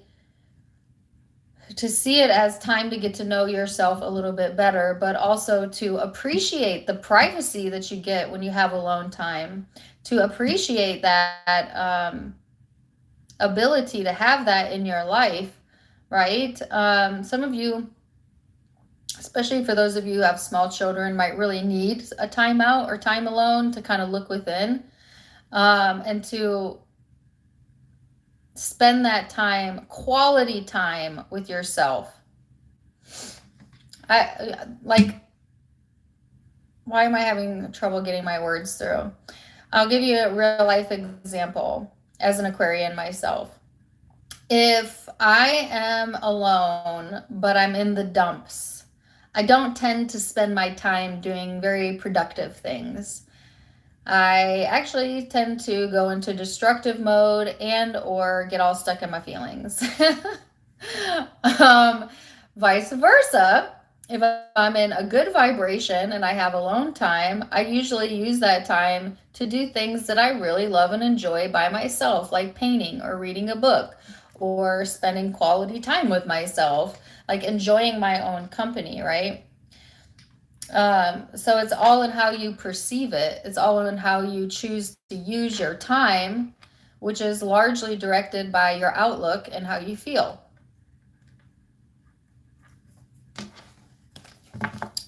it as time to get to know yourself a little bit better, but also to appreciate the privacy that you get when you have alone time, to appreciate that ability to have that in your life, right? Some of you, especially for those of you who have small children, might really need a time out or time alone to kind of look within, and to spend that time, quality time with yourself. Why am I having trouble getting my words through? I'll give you a real life example as an Aquarian myself. If I am alone, but I'm in the dumps, I don't tend to spend my time doing very productive things. I actually tend to go into destructive mode and or get all stuck in my feelings. Vice versa, if I'm in a good vibration and I have alone time, I usually use that time to do things that I really love and enjoy by myself, like painting or reading a book or spending quality time with myself, like enjoying my own company, right? So it's all in how you perceive it. It's all in how you choose to use your time, which is largely directed by your outlook and how you feel.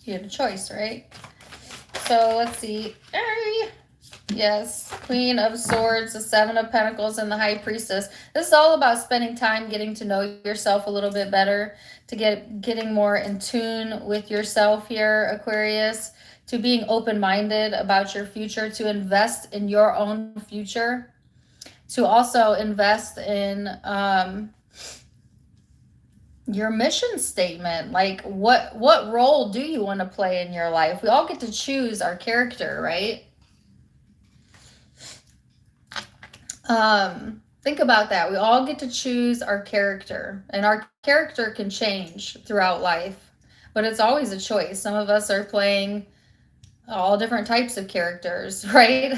You had a choice, right? So let's see. Yes, Queen of Swords, the Seven of Pentacles, and the High Priestess. This is all about spending time getting to know yourself a little bit better, to getting more in tune with yourself here, Aquarius, to being open-minded about your future, to invest in your own future, to also invest in your mission statement. Like what role do you want to play in your life? We all get to choose our character, right? Think about that. We all get to choose our character, and our character can change throughout life, but it's always a choice. Some of us are playing all different types of characters, right?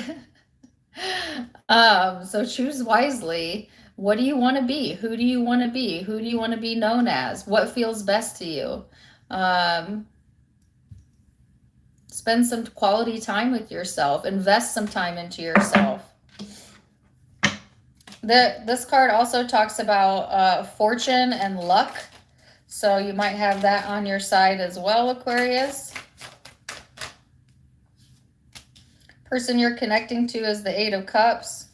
So choose wisely. What do you want to be? Who do you want to be? Who do you want to be known as? What feels best to you? Spend some quality time with yourself. Invest some time into yourself. This card also talks about fortune and luck. So you might have that on your side as well, Aquarius. Person you're connecting to is the Eight of Cups.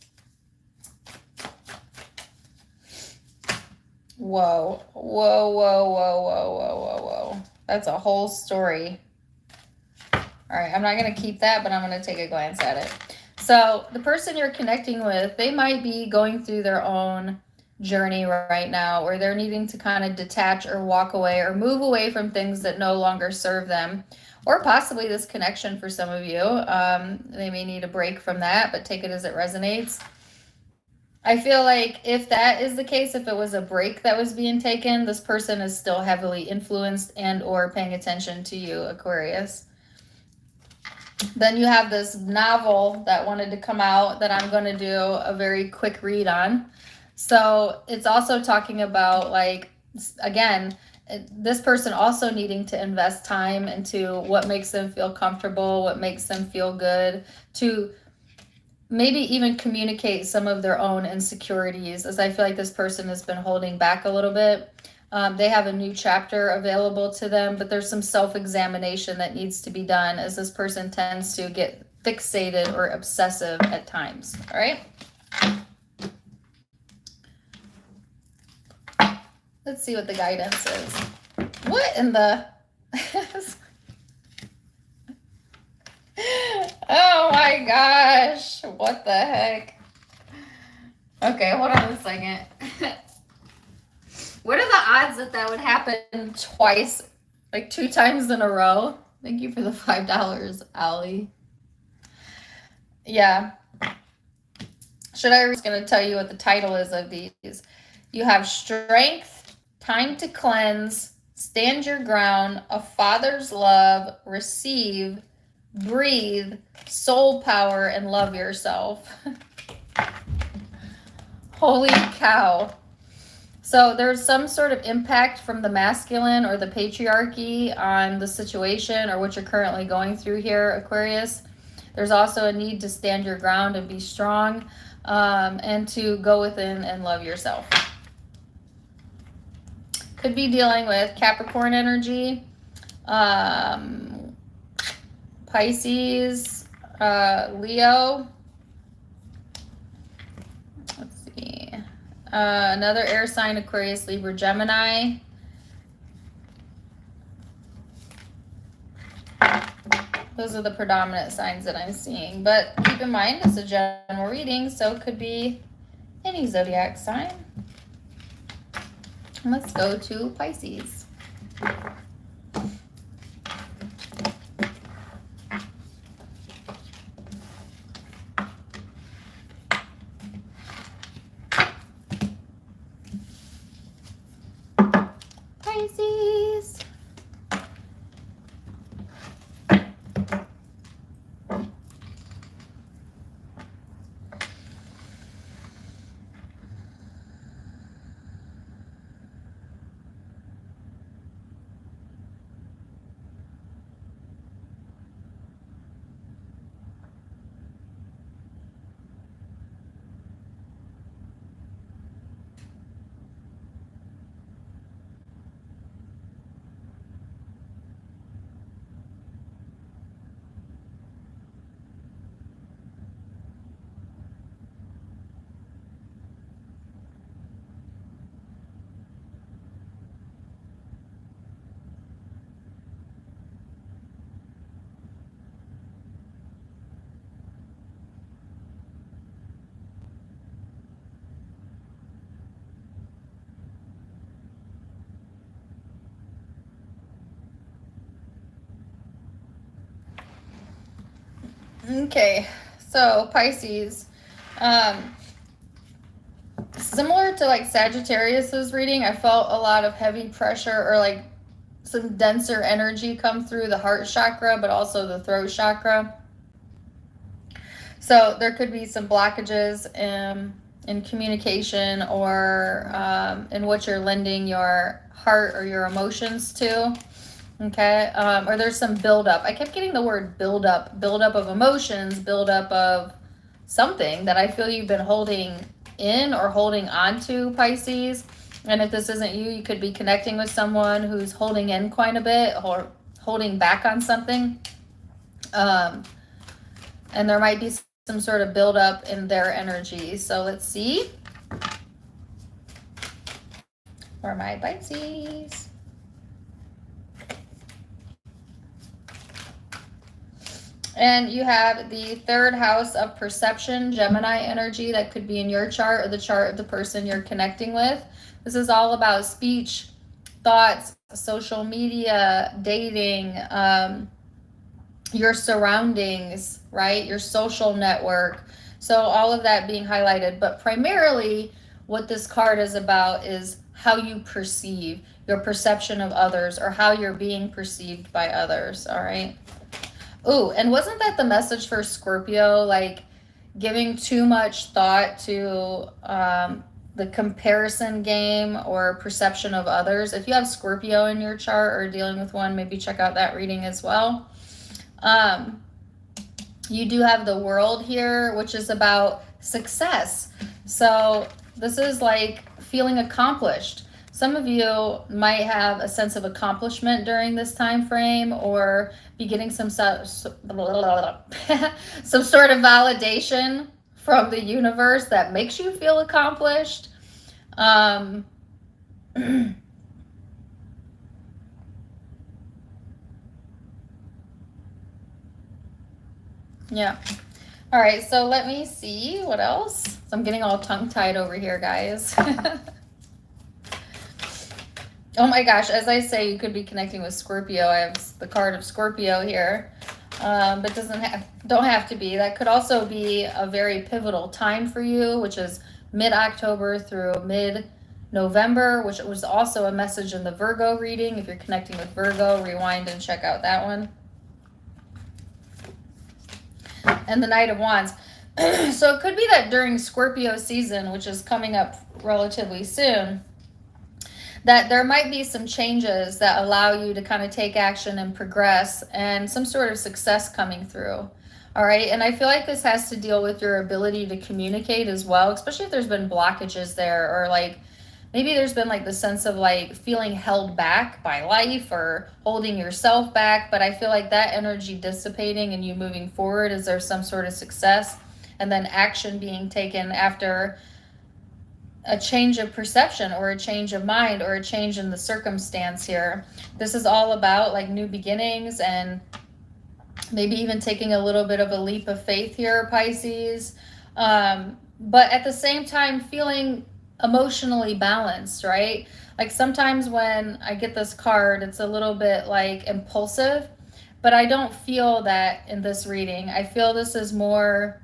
Whoa, whoa, whoa, whoa, whoa, whoa, whoa, whoa. That's a whole story. All right, I'm not going to keep that, but I'm going to take a glance at it. So the person you're connecting with, they might be going through their own journey right now, or they're needing to kind of detach or walk away or move away from things that no longer serve them, or possibly this connection for some of you. They may need a break from that, but take it as it resonates. I feel like if that is the case, if it was a break that was being taken, this person is still heavily influenced and or paying attention to you, Aquarius. Then you have this novel that wanted to come out that I'm going to do a very quick read on. So it's also talking about, like, again, this person also needing to invest time into what makes them feel comfortable, what makes them feel good, to maybe even communicate some of their own insecurities, as I feel like this person has been holding back a little bit. They have a new chapter available to them, but there's some self-examination that needs to be done, as this person tends to get fixated or obsessive at times. All right. Let's see what the guidance is. What in the... Oh my gosh. What the heck? Okay, hold on a second. What are the odds that that would happen twice, like 2 times in a row? Thank you for the $5, Allie. Yeah. I'm just going to tell you what the title is of these. You have Strength, Time to Cleanse, Stand Your Ground, A Father's Love, Receive, Breathe, Soul Power, and Love Yourself. Holy cow. So there's some sort of impact from the masculine or the patriarchy on the situation or what you're currently going through here, Aquarius. There's also a need to stand your ground and be strong, and to go within and love yourself. Could be dealing with Capricorn energy, Pisces, Leo. Let's see. Another air sign, Aquarius, Libra, Gemini. Those are the predominant signs that I'm seeing. But keep in mind, it's a general reading, so it could be any zodiac sign. Let's go to Pisces. Pisces. Okay, so Pisces, similar to like Sagittarius's reading, I felt a lot of heavy pressure or like some denser energy come through the heart chakra, but also the throat chakra. So there could be some blockages in communication or in what you're lending your heart or your emotions to. Okay, or there's some buildup. I kept getting the word buildup of emotions, buildup of something that I feel you've been holding in or holding on to, Pisces. And if this isn't you, you could be connecting with someone who's holding in quite a bit or holding back on something. And there might be some sort of buildup in their energy. So let's see. For my And you have the third house of perception, Gemini energy, that could be in your chart or the chart of the person you're connecting with. This is all about speech, thoughts, social media, dating, your surroundings, right? Your social network. So all of that being highlighted. But primarily what this card is about is how you perceive, your perception of others, or how you're being perceived by others, all right? Ooh, and wasn't that the message for Scorpio? Like giving too much thought to the comparison game or perception of others. If you have Scorpio in your chart or dealing with one, maybe check out that reading as well. You do have the World here, which is about success. So this is like feeling accomplished. Some of you might have a sense of accomplishment during this time frame, or be getting some sort of validation from the universe that makes you feel accomplished. Yeah. All right, so let me see what else. I'm getting all tongue-tied over here, guys. Oh my gosh, as I say, you could be connecting with Scorpio. I have the card of Scorpio here, but don't have to be. That could also be a very pivotal time for you, which is mid-October through mid-November, which was also a message in the Virgo reading. If you're connecting with Virgo, rewind and check out that one. And the Knight of Wands. So it could be that during Scorpio season, which is coming up relatively soon, that there might be some changes that allow you to kind of take action and progress, and some sort of success coming through. All right. And I feel like this has to deal with your ability to communicate as well, especially if there's been blockages there, or like maybe there's been like the sense of like feeling held back by life or holding yourself back. But I feel like that energy dissipating and you moving forward as there's some sort of success, and then action being taken after a change of perception or a change of mind or a change in the circumstance here. This is all about like new beginnings and maybe even taking a little bit of a leap of faith here, Pisces. But at the same time, feeling emotionally balanced, right? Like sometimes when I get this card, it's a little bit like impulsive, but I don't feel that in this reading. I feel this is more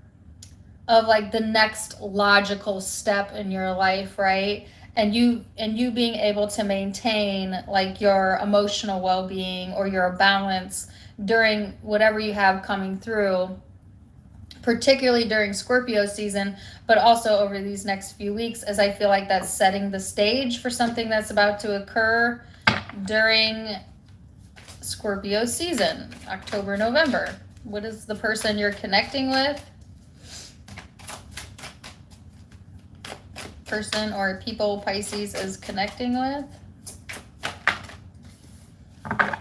of like the next logical step in your life, right? And you being able to maintain like your emotional well-being or your balance during whatever you have coming through, particularly during Scorpio season, but also over these next few weeks, as I feel like that's setting the stage for something that's about to occur during Scorpio season, October, November. What is the person you're connecting with? Person or people Pisces is connecting with.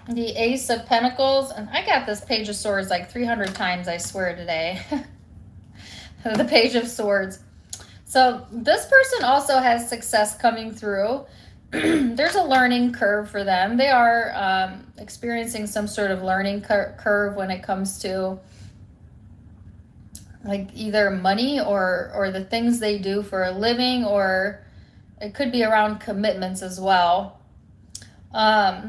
The Ace of Pentacles, and I got this Page of Swords like 300 times, I swear, today. The Page of Swords. So this person also has success coming through. There's a learning curve for them. They are experiencing some sort of learning curve when it comes to like either money or the things they do for a living, or it could be around commitments as well. Like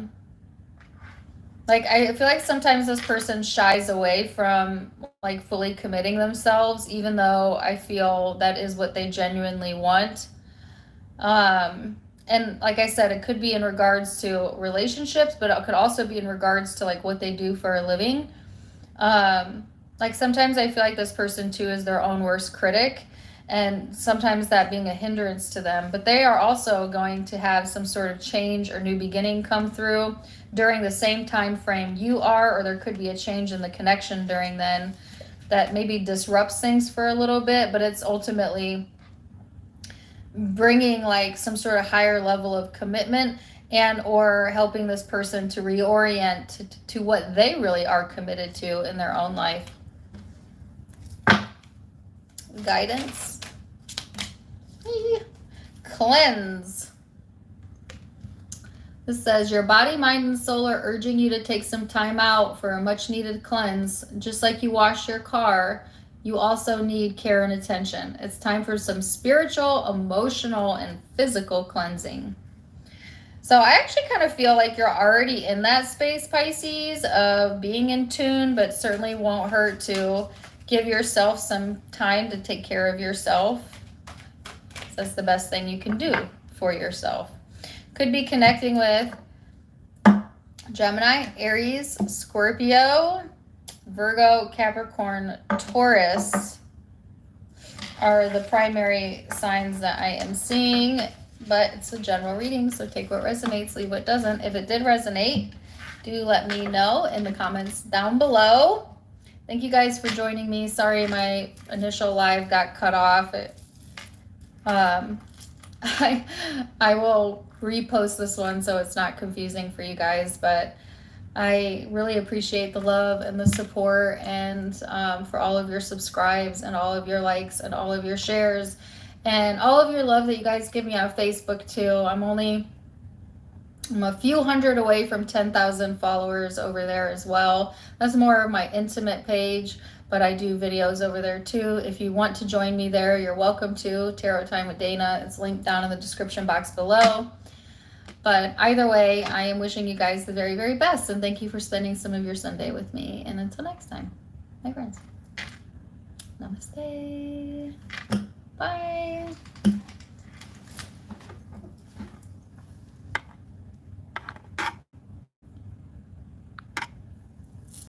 I feel like sometimes this person shies away from like fully committing themselves, even though I feel that is what they genuinely want. And like I said, it could be in regards to relationships, but it could also be in regards to like what they do for a living. Like sometimes I feel like this person too is their own worst critic, and sometimes that being a hindrance to them. But they are also going to have some sort of change or new beginning come through during the same time frame you are, or there could be a change in the connection during then that maybe disrupts things for a little bit, but it's ultimately bringing like some sort of higher level of commitment and or helping this person to reorient to what they really are committed to in their own life. Guidance. Cleanse. This says your body, mind, and soul are urging you to take some time out for a much needed cleanse. Just like you wash your car, you also need care and attention. It's time for some spiritual, emotional, and physical cleansing. So I actually kind of feel like you're already in that space, Pisces, of being in tune, but certainly won't hurt to give yourself some time to take care of yourself. That's the best thing you can do for yourself. Could be connecting with Gemini, Aries, Scorpio, Virgo, Capricorn, Taurus are the primary signs that I am seeing, but it's a general reading, so take what resonates, leave what doesn't. If it did resonate, do let me know in the comments down below. Thank you guys for joining me. Sorry my initial live got cut off. I will repost this one so it's not confusing for you guys, but I really appreciate the love and the support, and for all of your subscribes and all of your likes and all of your shares and all of your love that you guys give me on Facebook too. I'm a few hundred away from 10,000 followers over there as well. That's more of my intimate page, but I do videos over there too. If you want to join me there, you're welcome to. Tarot Time with Dana. It's linked down in the description box below. But either way, I am wishing you guys the very, very best, and thank you for spending some of your Sunday with me. And until next time, my friends, namaste. Bye.